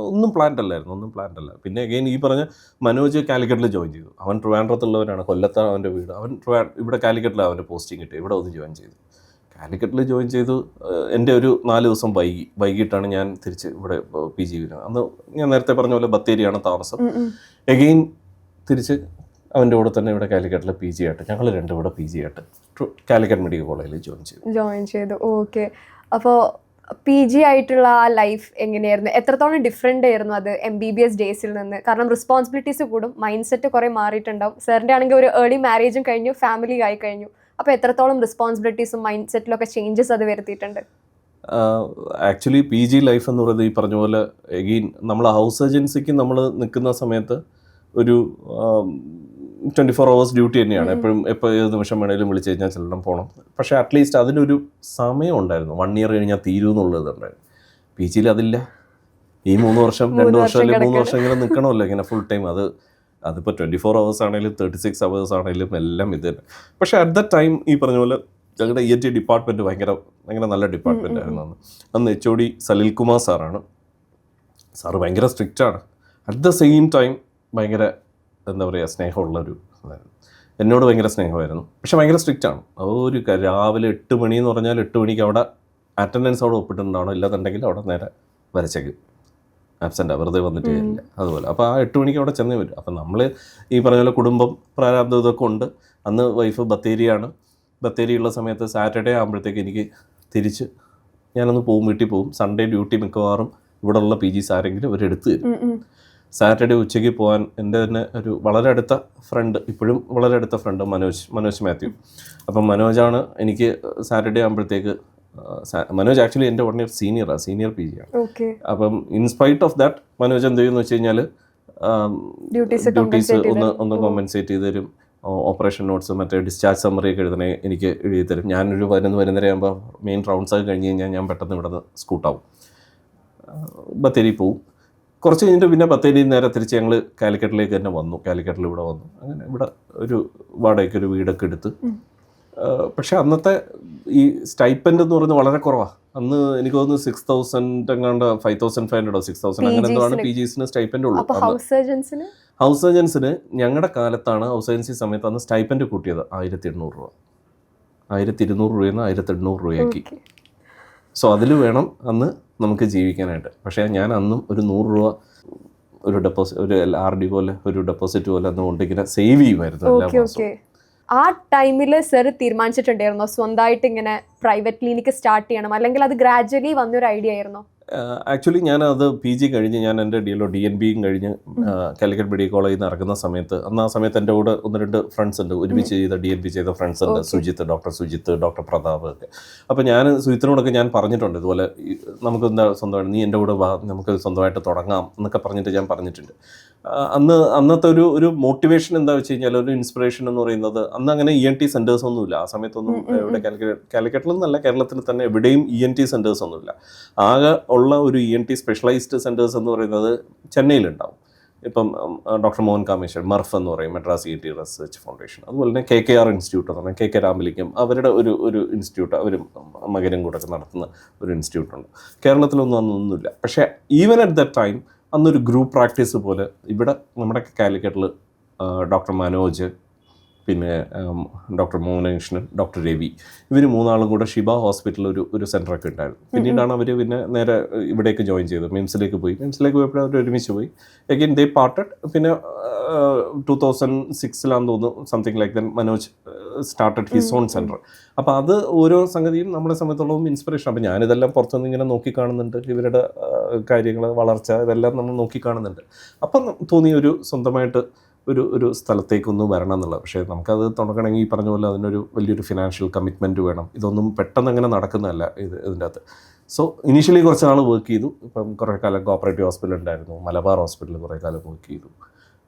ഒന്നും പ്ലാൻഡ് അല്ല. പിന്നെ അഗെയിൻ ഈ പറഞ്ഞ മനോജ് കാലിക്കറ്റിൽ ജോയിൻ ചെയ്തു. അവൻ ട്രിവാൻഡ്രത്തുള്ളവരാണ്, കൊല്ലത്താണ് അവൻ്റെ വീട്. അവൻ ഇവിടെ കാലിക്കറ്റിലാണ് അവൻ്റെ പോസ്റ്റിംഗ് കിട്ടി. ഇവിടെ ഒന്ന് ജോയിൻ ചെയ്തു. കാലിക്കറ്റിൽ ജോയിൻ ചെയ്തു. എൻ്റെ ഒരു 4 ദിവസം വൈകിട്ടാണ് ഞാൻ തിരിച്ച് ഇവിടെ PG വരുന്നത്. അന്ന് ഞാൻ നേരത്തെ പറഞ്ഞ പോലെ ബത്തേരിയാണ് താമസം. എഗെയിൻ തിരിച്ച് അവൻ്റെ കൂടെ തന്നെ ഇവിടെ കാലിക്കറ്റിലെ PG ആയിട്ട് ഞങ്ങൾ രണ്ടും ഇവിടെ PG ആയിട്ട് കാലിക്കറ്റ് മെഡിക്കൽ കോളേജിൽ ജോയിൻ ചെയ്തു. ഓക്കെ. അപ്പോൾ PG ആയിട്ടുള്ള ആ ലൈഫ് എങ്ങനെയായിരുന്നു? എത്രത്തോളം ഡിഫറെൻ്റ് ആയിരുന്നു അത് MBBS ഡേയ്സിൽ നിന്ന്? കാരണം റെസ്പോൺസിബിലിറ്റീസ് കൂടും, മൈൻഡ് സെറ്റ് കുറേ മാറിയിട്ടുണ്ടാവും. സാറിൻ്റെ ആണെങ്കിൽ ഒരു ഏർലി മാരേജും കഴിഞ്ഞു, ഫാമിലി ആയി കഴിഞ്ഞു. അപ്പോൾ എത്രത്തോളം റെസ്പോൺസിബിലിറ്റീസും മൈൻഡ് സെറ്റിലൊക്കെ ചേഞ്ചസ് അത് വരുത്തിയിട്ടുണ്ട്? ആക്ച്വലി PG ലൈഫ് എന്ന് പറയുന്നത് ഈ പറഞ്ഞ പോലെ എഗെയിൻ നമ്മൾ ഹൗസ് സർജൻസിക്ക് നമ്മൾ നിൽക്കുന്ന സമയത്ത് ഒരു 24 hours ഡ്യൂട്ടി തന്നെയാണ്. എപ്പോൾ ഏത് നിമിഷം വേണേലും വിളിച്ച് കഴിഞ്ഞാൽ ചെല്ലണം പോകണം. പക്ഷേ അറ്റ്ലീസ്റ്റ് അതിനൊരു സമയം ഉണ്ടായിരുന്നു. 1 year കഴിഞ്ഞാൽ തീരുമെന്നുള്ളതുണ്ടായിരുന്നു. PGയിൽ അതില്ല. ഈ 3 വർഷം 2 വർഷം അല്ലെങ്കിൽ 3 വർഷം ഇങ്ങനെ നിൽക്കണമല്ലോ ഇങ്ങനെ ഫുൾ ടൈം. അതിപ്പോൾ 24 hours ആണെങ്കിലും 36 hours ആണെങ്കിലും എല്ലാം ഇത് തന്നെ. പക്ഷേ അറ്റ് ദ ടൈം ഈ പറഞ്ഞ പോലെ ഞങ്ങളുടെ ENT ഡിപ്പാർട്ട്മെൻറ്റ് ഭയങ്കര നല്ല ഡിപ്പാർട്ട്മെൻ്റ് ആയിരുന്നു. അന്ന് HOD സലിൽ കുമാർ സാറാണ്. സാറ് ഭയങ്കര സ്ട്രിക്റ്റാണ്. അറ്റ് ദ സെയിം ടൈം ഭയങ്കര എന്താ പറയുക സ്നേഹമുള്ളൊരു ഇതായിരുന്നു. എന്നോട് ഭയങ്കര സ്നേഹമായിരുന്നു, പക്ഷെ ഭയങ്കര സ്ട്രിക്റ്റാണ്. ഒരു രാവിലെ 8 മണി എന്ന് പറഞ്ഞാൽ 8 മണിക്ക് അവിടെ അറ്റൻഡൻസ് അവിടെ ഒപ്പിട്ടുണ്ടാവണം, ഇല്ലാന്നുണ്ടെങ്കിൽ അവിടെ നേരെ വരച്ചേക്കും, ആബ്സെൻ്റ് വെറുതെ വന്നിട്ട് ഇല്ല അതുപോലെ. അപ്പോൾ ആ 8 മണിക്ക് അവിടെ ചെന്നേ വരും. അപ്പം നമ്മൾ ഈ പറഞ്ഞ പോലെ കുടുംബം പ്രാരാബ്ദം ഇതൊക്കെ ഉണ്ട്. അന്ന് വൈഫ് ബത്തേരിയുള്ള സമയത്ത് സാറ്റർഡേ ആകുമ്പോഴത്തേക്ക് എനിക്ക് തിരിച്ച് ഞാനൊന്ന് വീട്ടിൽ പോകും. സൺഡേ ഡ്യൂട്ടി മിക്കവാറും ഇവിടെയുള്ള PGs ആരെങ്കിലും അവരെടുത്ത് തരും. സാറ്റർഡേ ഉച്ചയ്ക്ക് പോകാൻ എൻ്റെ തന്നെ ഒരു വളരെ അടുത്ത ഫ്രണ്ട്, ഇപ്പോഴും വളരെ അടുത്ത ഫ്രണ്ട് മനോജ് മാത്യു. അപ്പം മനോജാണ് എനിക്ക് സാറ്റർഡേ ആകുമ്പോഴത്തേക്ക് മനോജ് ആക്ച്വലി എൻ്റെ 1 year സീനിയർ PG ആണ്. അപ്പം ഇൻസ്പൈറ്റ് ഓഫ് ദാറ്റ് മനോജ് എന്ത് ചെയ്യുമെന്ന് വെച്ച് കഴിഞ്ഞാൽ ഡ്യൂട്ടീസ് ഒന്ന് കോമ്പൻസേറ്റ് ചെയ്ത് തരും. ഓപ്പറേഷൻ നോട്ട്സ് മറ്റേ ഡിസ്ചാർജ് സമ്മറി ഒക്കെ എഴുതണേ എനിക്ക് എഴുതി തരും. ഞാനൊരു 11 ആകുമ്പോൾ മെയിൻ റൗണ്ട്സ് ഒക്കെ കഴിഞ്ഞ് കഴിഞ്ഞാൽ ഞാൻ പെട്ടെന്ന് ഇവിടെ നിന്ന് സ്കൂട്ടാവും, ബത്തേരി പോവും. കുറച്ച് കഴിഞ്ഞിട്ട് പിന്നെ ബത്തേരി നേരെ തിരിച്ച് ഞങ്ങൾ കാലിക്കറ്റിലേക്ക് തന്നെ വന്നു. കാലിക്കറ്റിൽ ഇവിടെ വന്നു. അങ്ങനെ ഇവിടെ ഒരു വാടകയ്ക്ക് ഒരു വീടൊക്കെ എടുത്ത്. പക്ഷെ അന്നത്തെ ഈ സ്റ്റൈപ്പൻഡ് എന്ന് പറയുന്നത് വളരെ കുറവാണ്. അന്ന് എനിക്ക് തോന്നുന്നു 6,000 എങ്ങാണ്ട് 5,500 6,000 അങ്ങനെ എന്താണ് PGസിന് സ്റ്റൈപ്പൻഡ് ഉള്ളൂ. ഹൗസ് സർജൻസിന് ഞങ്ങളുടെ കാലത്താണ് ഹൗസ് സർജൻസി സമയത്ത് അന്ന് സ്റ്റൈപ്പൻഡ് കൂട്ടിയത് 1,800 രൂപ. 1,200 രൂപയിൽ നിന്ന് 1,800 രൂപയാക്കി. സോ അതിൽ വേണം അന്ന് നമുക്ക് ജീവിക്കാനായിട്ട്. പക്ഷേ ഞാൻ അന്നും ഒരു 100 രൂപ ഒരു ഡെപ്പോസിറ്റ്, ഒരു RD പോലെ ഒരു ഡെപ്പോസിറ്റ് പോലെ അന്ന് കൊണ്ടിങ്ങനെ സേവ് ചെയ്യുമായിരുന്നു എല്ലാ മാസവും. ആ ടൈമിൽ സർ തീരുമാനിച്ചിട്ടുണ്ടായിരുന്നോ സ്വന്തമായിട്ട് ഇങ്ങനെ പ്രൈവറ്റ് ക്ലിനിക്ക് സ്റ്റാർട്ട് ചെയ്യണം, അല്ലെങ്കിൽ അത് ഗ്രാജുവലി വന്നൊരു ഐഡിയ ആയിരുന്നോ? ആക്ച്വലി ഞാനത് PG കഴിഞ്ഞ് ഞാൻ എൻ്റെ DNBയും കഴിഞ്ഞ് കാലിക്കറ്റ് മെഡിക്കൽ കോളേജിൽ നിന്ന് ഇറങ്ങുന്ന സമയത്ത് ആ സമയത്ത് എൻ്റെ കൂടെ 1-2 ഫ്രണ്ട്സ് ഉണ്ട്, ഒരുമിച്ച് ചെയ്ത DNB ചെയ്ത ഫ്രണ്ട്സ് ഉണ്ട്. ഡോക്ടർ സുജിത്ത്, ഡോക്ടർ പ്രതാപ് ഒക്കെ. അപ്പോൾ ഞാൻ സുജിത്തിനോടൊക്കെ ഞാൻ പറഞ്ഞിട്ടുണ്ട് ഇതുപോലെ നമുക്ക് എന്താ സ്വന്തമായിട്ട് നീ എൻ്റെ കൂടെ വാ, നമുക്ക് സ്വന്തമായിട്ട് തുടങ്ങാം എന്നൊക്കെ പറഞ്ഞിട്ട് ഞാൻ പറഞ്ഞിട്ടുണ്ട്. അന്നത്തെ ഒരു മോട്ടിവേഷൻ എന്താ വെച്ച് കഴിഞ്ഞാൽ, ഒരു ഇൻസ്പിറേഷൻ എന്ന് പറയുന്നത് അന്ന് അങ്ങനെ ENT സെൻറ്റേഴ്സ് ഒന്നുമില്ല ആ സമയത്തൊന്നും. ഇവിടെ കാലിക്കറ്റിൽ നിന്നല്ല, കേരളത്തിൽ തന്നെ എവിടെയും ENT സെൻറ്റേഴ്സ് ഒന്നുമില്ല. ആകെ ഉള്ള ഒരു ENT സ്പെഷ്യലൈസ്ഡ് സെൻറ്റേഴ്സ് എന്ന് പറയുന്നത് ചെന്നൈയിലുണ്ടാവും. ഇപ്പം ഡോക്ടർ മോഹൻ കാമേശ്വർ മർഫ് എന്ന് പറയും, മദ്രാസ് ENT റിസർച്ച് ഫൗണ്ടേഷൻ. അതുപോലെ തന്നെ KKR ഇൻസ്റ്റിറ്റ്യൂട്ട് എന്ന് പറഞ്ഞാൽ KK രാമലിംഗം, അവരുടെ ഒരു ഇൻസ്റ്റിറ്റ്യൂട്ട്, അവർ മകനും കൂടെ ഒക്കെ നടത്തുന്ന ഒരു ഇൻസ്റ്റിറ്റ്യൂട്ടുണ്ട്. കേരളത്തിലൊന്നും അന്നൊന്നുമില്ല. പക്ഷേ ഈവൻ അറ്റ് ദ ടൈം അന്നൊരു ഗ്രൂപ്പ് പ്രാക്ടീസ് പോലെ ഇവിടെ നമ്മുടെ കാലിക്കറ്റിൽ ഡോക്ടർ മനോജ്, പിന്നെ ഡോക്ടർ മോഹനകൃഷ്ണൻ, ഡോക്ടർ രവി, ഇവർ മൂന്നാളും കൂടെ ഷിബ ഹോസ്പിറ്റലിൽ ഒരു സെൻ്ററൊക്കെ ഉണ്ടായിരുന്നു. പിന്നീടാണ് അവർ പിന്നെ നേരെ ഇവിടേക്ക് ജോയിൻ ചെയ്തത്, മിംസിലേക്ക് പോയപ്പോൾ അവർ ഒരുമിച്ച് പോയി. അഗെയിൻ ദേ പാർട്ടഡ്. പിന്നെ 2006 തോന്നുന്നു, something like then Manoj started his own centre. അപ്പോൾ അത് ഓരോ സംഗതിയും നമ്മളെ സംബന്ധിച്ചോളം ഇൻസ്പിറേഷൻ. അപ്പോൾ ഞാനിതെല്ലാം പുറത്തുനിന്ന് ഇങ്ങനെ നോക്കി കാണുന്നുണ്ട്, ഇവരുടെ കാര്യങ്ങൾ, വളർച്ച, ഇതെല്ലാം നമ്മൾ നോക്കി കാണുന്നുണ്ട്. അപ്പം തോന്നി ഒരു സ്വന്തമായിട്ട് ഒരു സ്ഥലത്തേക്കൊന്ന് വരണം എന്നുള്ളത്. പക്ഷേ നമുക്കത് തുടങ്ങണമെങ്കിൽ ഈ പറഞ്ഞ പോലെ അതിനൊരു വലിയൊരു ഫിനാൻഷ്യൽ കമ്മിറ്റ്മെൻറ്റ് വേണം. ഇതൊന്നും പെട്ടെന്ന് അങ്ങനെ നടക്കുന്നതല്ല ഇതിൻ്റെ അകത്ത്. സോ ഇനീഷ്യലി കുറച്ച് നാൾ വർക്ക് ചെയ്തു. ഇപ്പം കുറേ കാലം കോപ്പറേറ്റീവ് ഹോസ്പിറ്റൽ ഉണ്ടായിരുന്നു, മലബാർ ഹോസ്പിറ്റലിൽ കുറേ കാലം വർക്ക് ചെയ്തു.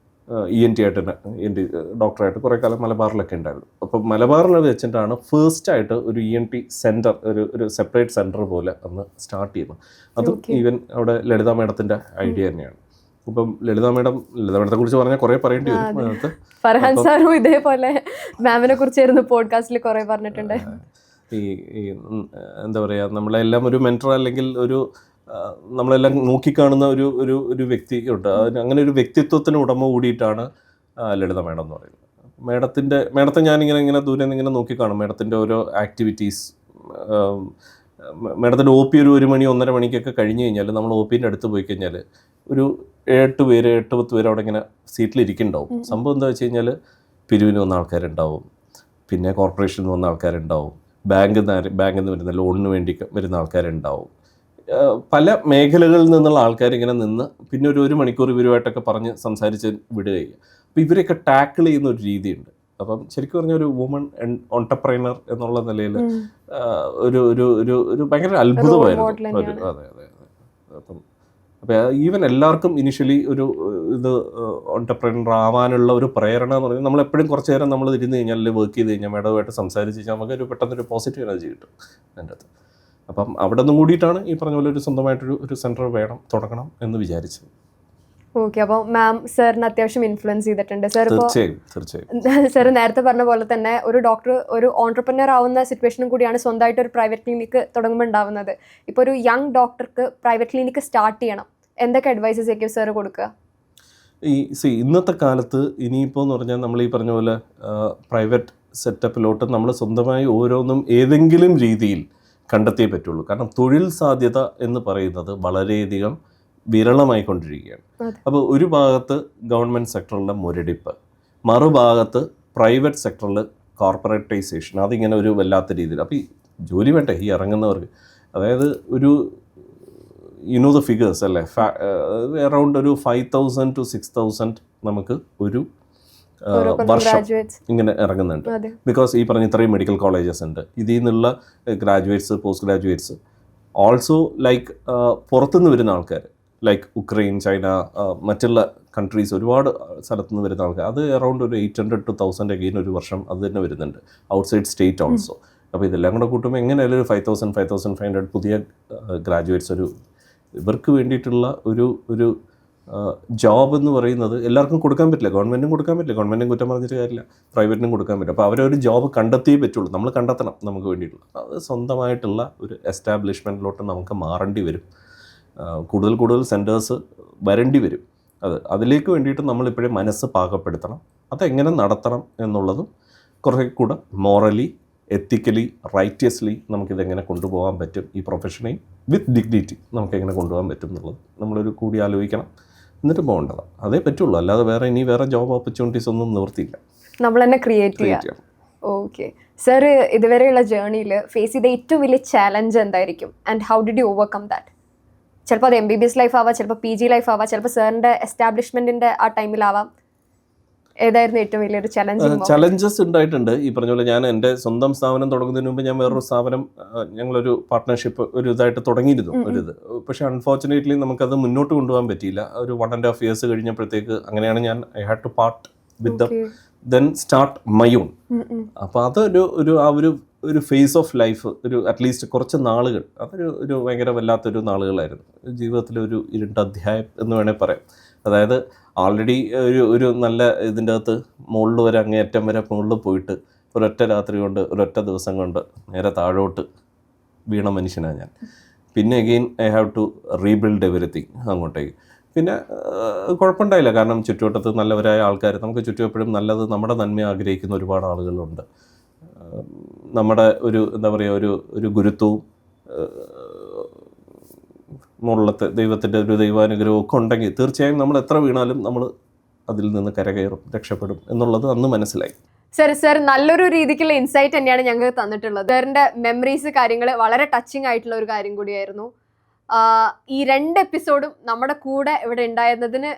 ENT ആയിട്ട് ENT ഡോക്ടറായിട്ട് കുറേ കാലം മലബാറിലൊക്കെ ഉണ്ടായിരുന്നു. അപ്പം മലബാറിൽ വെച്ചിട്ടാണ് ഫസ്റ്റായിട്ട് ഒരു ENT സെൻറ്റർ, ഒരു സെപ്പറേറ്റ് സെൻറ്റർ പോലെ അന്ന് സ്റ്റാർട്ട് ചെയ്യുന്നത്. അതും ഈവൻ അവിടെ ലളിത മേഡത്തിൻ്റെ ഐഡിയ തന്നെയാണ്. ഇപ്പം ലളിത മേഡത്തെ കുറിച്ച് പറഞ്ഞാൽ കുറേ പറയേണ്ടി വരും അതിനകത്ത്. ഫർഹാൻ സാറും ഇതേപോലെ മാമിനെ കുറിച്ചായിരുന്നു പോഡ്കാസ്റ്റിൽ കുറേ പറഞ്ഞിട്ടുണ്ട്. ഈ എന്താ പറയുക, നമ്മളെല്ലാം ഒരു മെൻറ്റർ അല്ലെങ്കിൽ നമ്മളെല്ലാം നോക്കിക്കാണുന്ന ഒരു വ്യക്തി ഉണ്ട്. അങ്ങനെ ഒരു വ്യക്തിത്വത്തിന് ഉടമ കൂടിയിട്ടാണ് ലളിത മേഡം എന്ന് പറയുന്നത്. മേഡത്തെ ഞാനിങ്ങനെ ദൂരെ നിന്ന് ഇങ്ങനെ നോക്കിക്കാണും. മേഡത്തിൻ്റെ ഓരോ ആക്ടിവിറ്റീസ്, മേഡത്തിൻ്റെ OP ഒരു മണി 1:30 മണിക്കൊക്കെ കഴിഞ്ഞ് കഴിഞ്ഞാൽ നമ്മൾ OPൻ്റെ അടുത്ത് പോയി കഴിഞ്ഞാൽ ഒരു 8 പേര് 8-10 പേര് അവിടെ ഇങ്ങനെ സീറ്റിലിരിക്കുന്നുണ്ടാവും. സംഭവം എന്താ വെച്ച് കഴിഞ്ഞാൽ പിരിവിന് വന്ന ആൾക്കാരുണ്ടാവും, പിന്നെ കോർപ്പറേഷനിൽ നിന്ന് വന്ന ആൾക്കാരുണ്ടാവും, ബാങ്കിൽ നിന്ന് വരുന്ന ലോണിന് വേണ്ടി വരുന്ന ആൾക്കാരുണ്ടാവും. പല മേഖലകളിൽ നിന്നുള്ള ആൾക്കാരിങ്ങനെ നിന്ന് പിന്നെ ഒരു മണിക്കൂർ ഇവരുമായിട്ടൊക്കെ പറഞ്ഞ് സംസാരിച്ച് വിടുകയും. അപ്പോൾ ഇവരെയൊക്കെ ടാക്കിൾ ചെയ്യുന്ന ഒരു രീതിയുണ്ട്. അപ്പം ശരിക്കും പറഞ്ഞ ഒരു വുമൺ ഓൺടർപ്രൈനർ എന്നുള്ള നിലയിൽ ഒരു ഭയങ്കര അത്ഭുതമായിരുന്നു. അതെ. അപ്പോൾ ഈവൻ എല്ലാവർക്കും ഇനിഷ്യലി ഇത് ഓൺടർപ്രൈനർ ആവാനുള്ള ഒരു പ്രേരണ എന്ന് പറഞ്ഞാൽ നമ്മളെപ്പോഴും കുറച്ച് നേരം നമ്മൾ ഇരുന്ന് കഴിഞ്ഞാൽ വർക്ക് ചെയ്ത് കഴിഞ്ഞാൽ മേഡവുമായിട്ട് സംസാരിച്ച് കഴിഞ്ഞാൽ നമുക്കൊരു പെട്ടെന്നൊരു പോസിറ്റീവ് എനർജി കിട്ടും അതിൻ്റെ അകത്ത്. അപ്പം അവിടെ നിന്നും കൂടിയിട്ടാണ് ഈ പറഞ്ഞ പോലെ ഒരു സ്വന്തമായിട്ടൊരു സെൻറ്റർ തുടങ്ങണം എന്ന് വിചാരിച്ചത്. ഓക്കെ. അപ്പോൾ മാം സാറിന് അത്യാവശ്യം ഇൻഫ്ലുവൻസ് ചെയ്തിട്ടുണ്ട്. സാർ തീർച്ചയായും സാർ നേരത്തെ പറഞ്ഞ പോലെ തന്നെ ഒരു ഡോക്ടർ ഒരു ഓൺട്രപ്രനർ ആവുന്ന സിറ്റുവേഷനും കൂടിയാണ് സ്വന്തമായിട്ട് ഒരു പ്രൈവറ്റ് ക്ലിനിക്ക് തുടങ്ങുമ്പോൾ ഉണ്ടാവുന്നത്. ഇപ്പോൾ ഒരു യങ് ഡോക്ടർക്ക് പ്രൈവറ്റ് ക്ലിനിക്ക് സ്റ്റാർട്ട് ചെയ്യണം, എന്തൊക്കെ അഡ്വൈസസ് ആയിരിക്കും സാർ കൊടുക്കുക? ഇന്നത്തെ കാലത്ത് ഇനിയിപ്പോൾ എന്ന് പറഞ്ഞാൽ നമ്മൾ ഈ പറഞ്ഞ പോലെ പ്രൈവറ്റ് സെറ്റപ്പിലോട്ട് നമ്മൾ സ്വന്തമായി ഓരോന്നും ഏതെങ്കിലും രീതിയിൽ കണ്ടെത്തിയേ പറ്റുള്ളൂ. കാരണം തൊഴിൽ സാധ്യത എന്ന് പറയുന്നത് വളരെയധികം വിരളമായിക്കൊണ്ടിരിക്കുകയാണ്. അപ്പോൾ ഒരു ഭാഗത്ത് ഗവൺമെൻറ് സെക്ടറിലെ മുരടിപ്പ്, മറുഭാഗത്ത് പ്രൈവറ്റ് സെക്ടറിൽ കോർപ്പറേറ്റൈസേഷൻ, അതിങ്ങനെ ഒരു വല്ലാത്ത രീതിയിൽ. അപ്പോൾ ഈ ജോലി വേണ്ടേ ഈ ഇറങ്ങുന്നവർക്ക്? അതായത് ദ ഫിഗേഴ്സ് അല്ലേ, അറൗണ്ട് ഒരു 5,000 to 6,000 നമുക്ക് ഒരു വർഷം ഇങ്ങനെ ഇറങ്ങുന്നുണ്ട്. ബിക്കോസ് ഈ പറഞ്ഞ ഇത്രയും മെഡിക്കൽ കോളേജസ് ഉണ്ട്. ഇതിൽ നിന്നുള്ള graduates, post graduates, also like പുറത്തുനിന്ന് വരുന്ന ആൾക്കാർ, ലൈക്ക് ഉക്രൈൻ, ചൈന, മറ്റുള്ള കൺട്രീസ്, ഒരുപാട് സ്ഥലത്തുനിന്ന് വരുന്ന ആൾക്കാർ. അത് അറൗണ്ട് ഒരു 800 to 1,000 അഗെയിൻ ഒരു വർഷം അത് തന്നെ വരുന്നുണ്ട്, ഔട്ട്സൈഡ് സ്റ്റേറ്റ് ഓൾസോ. അപ്പോൾ ഇതെല്ലാം കൂടെ കൂട്ടുമ്പോൾ എങ്ങനെയായാലും ഒരു 5,000, 5,500 പുതിയ ഗ്രാജുവേറ്റ്സ് ഇവർക്ക് വേണ്ടിയിട്ടുള്ള ഒരു ജോബ് എന്ന് പറയുന്നത് എല്ലാവർക്കും കൊടുക്കാൻ പറ്റില്ല. ഗവൺമെൻറ്റും കൊടുക്കാൻ പറ്റില്ല, ഗവൺമെൻറ്റും കുറ്റം പറഞ്ഞിട്ട് കാര്യമില്ല, പ്രൈവറ്റിനും കൊടുക്കാൻ പറ്റില്ല. അപ്പോൾ അവരൊരു ജോബ് കണ്ടെത്തിയേ പറ്റുള്ളൂ, നമ്മൾ കണ്ടെത്തണം നമുക്ക് വേണ്ടിയിട്ടുള്ള. അത് സ്വന്തമായിട്ടുള്ള ഒരു എസ്റ്റാബ്ലിഷ്മെൻറ്റിലോട്ട് നമുക്ക് മാറേണ്ടി വരും. കൂടുതൽ സെൻറ്റേഴ്സ് വരേണ്ടി വരും. അതിലേക്ക് വേണ്ടിയിട്ട് നമ്മളിപ്പോഴേ മനസ്സ് പാകപ്പെടുത്തണം. അതെങ്ങനെ നടത്തണം എന്നുള്ളതും കുറേ കൂടെ മോറലി, എത്തിക്കലി, റൈറ്റിയസ്ലി നമുക്കിതെങ്ങനെ കൊണ്ടുപോകാൻ പറ്റും, ഈ പ്രൊഫഷനെയും വിത്ത് ഡിഗ്നിറ്റി നമുക്കെങ്ങനെ കൊണ്ടുപോകാൻ പറ്റും എന്നുള്ളത് നമ്മളൊരു കൂടി ആലോചിക്കണം, എന്നിട്ട് പോകേണ്ടതാണ്. അതേ പറ്റുള്ളൂ. അല്ലാതെ വേറെ ജോബ് ഓപ്പർച്യൂണിറ്റീസ് ഒന്നും നിവർത്തിയില്ല, നമ്മൾ തന്നെ ക്രിയേറ്റ് ചെയ്യാം. ഓക്കെ സർ, ഇതുവരെയുള്ള ജേർണിയിൽ ഫേസ് ചെയ്ത ഏറ്റവും വലിയ ചാലഞ്ച് എന്തായിരിക്കും and how did you overcome that? ചിലപ്പോൾ അത് MBBS ലൈഫ് ആവാം, ചിലപ്പോൾ PG ലൈഫ് ആവാം, ചിലപ്പോൾ സാറിൻ്റെ എസ്റ്റാബ്ലിഷ്മെൻറ്റിൻ്റെ ആ ടൈമിലാവാം. ഏതായിരുന്നു ഏറ്റവും വലിയൊരു ചലഞ്ചസ് ഉണ്ടായിട്ടുണ്ട്. ഈ പറഞ്ഞ പോലെ ഞാൻ എൻ്റെ സ്വന്തം സ്ഥാപനം തുടങ്ങുന്നതിന് മുമ്പ് ഞാൻ വേറൊരു സ്ഥാപനം, ഞങ്ങളൊരു പാർട്ട്ണർഷിപ്പ് ഇതായിട്ട് തുടങ്ങിയിരുന്നു ഒരിത്. പക്ഷേ അൺഫോർച്ചുനേറ്റ്ലി നമുക്കത് മുന്നോട്ട് കൊണ്ടുപോകാൻ പറ്റിയില്ല. ഒരു 1.5 years കഴിഞ്ഞപ്പോഴത്തേക്ക് അങ്ങനെയാണ് I had to part with them, then start my own. അപ്പോൾ അതൊരു ഒരു ഫേസ് ഓഫ് ലൈഫ്, ഒരു അറ്റ്ലീസ്റ്റ് കുറച്ച് നാളുകൾ, ഒരു ഭയങ്കര വല്ലാത്തൊരു നാളുകളായിരുന്നു. ജീവിതത്തിലെ ഒരു ഇരുണ്ട അധ്യായം എന്ന് വേണേൽ പറയാം. അതായത് ആൾറെഡി ഒരു നല്ല ഇതിൻ്റെ അകത്ത് മുകളിൽ വരെ അങ്ങേയറ്റം വരെ മുകളിൽ പോയിട്ട് ഒരൊറ്റ രാത്രി കൊണ്ട് ഒരൊറ്റ ദിവസം കൊണ്ട് നേരെ താഴോട്ട് വീണ മനുഷ്യനാണ് ഞാൻ. പിന്നെ again I have to rebuild everything അങ്ങോട്ടേക്ക്. പിന്നെ കുഴപ്പമുണ്ടായില്ല, കാരണം ചുറ്റുവട്ടത്ത് നല്ലവരായ ആൾക്കാർ, നമുക്ക് ചുറ്റും എപ്പോഴും നല്ലത്, നമ്മുടെ നന്മ ആഗ്രഹിക്കുന്ന ഒരുപാട് ആളുകളുണ്ട്. നമ്മുടെ എന്താ പറയുക, ഒരു ഗുരുത്വവും മുകളിലത്തെ ദൈവത്തിൻ്റെ ഒരു ദൈവാനുഗ്രഹവും ഒക്കെ ഉണ്ടെങ്കിൽ തീർച്ചയായും നമ്മൾ എത്ര വീണാലും നമ്മൾ അതിൽ നിന്ന് കരകയറും, രക്ഷപ്പെടും എന്നുള്ളത് അന്ന് മനസ്സിലായി. സർ നല്ലൊരു രീതിക്കുള്ള ഇൻസൈറ്റ് തന്നെയാണ് ഞങ്ങൾക്ക് തന്നിട്ടുള്ളത്. സാറിൻ്റെ മെമ്മറീസ് കാര്യങ്ങൾ വളരെ ടച്ചിങ് ആയിട്ടുള്ള ഒരു കാര്യം കൂടിയായിരുന്നു. ഈ 2 എപ്പിസോഡും നമ്മുടെ കൂടെ ഇവിടെ ഉണ്ടായിരുന്നതിന്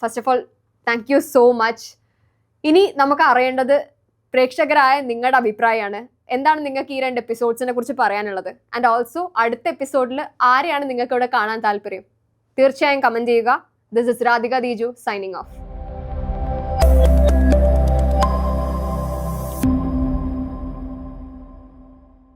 first of all thank you so much. ഇനി നമുക്ക് അറിയേണ്ടത് പ്രേക്ഷകരായ നിങ്ങളുടെ അഭിപ്രായമാണ്. എന്താണ് നിങ്ങൾക്ക് ഈ 2 എപ്പിസോഡ്സിനെ കുറിച്ച് പറയാനുള്ളത്? ആൻഡ് ഓൾസോ അടുത്ത എപ്പിസോഡിൽ ആരെയാണ് നിങ്ങൾക്ക് ഇവിടെ കാണാൻ താല്പര്യം? തീർച്ചയായും കമൻറ്റ് ചെയ്യുക. This is Radhika Deeju signing off.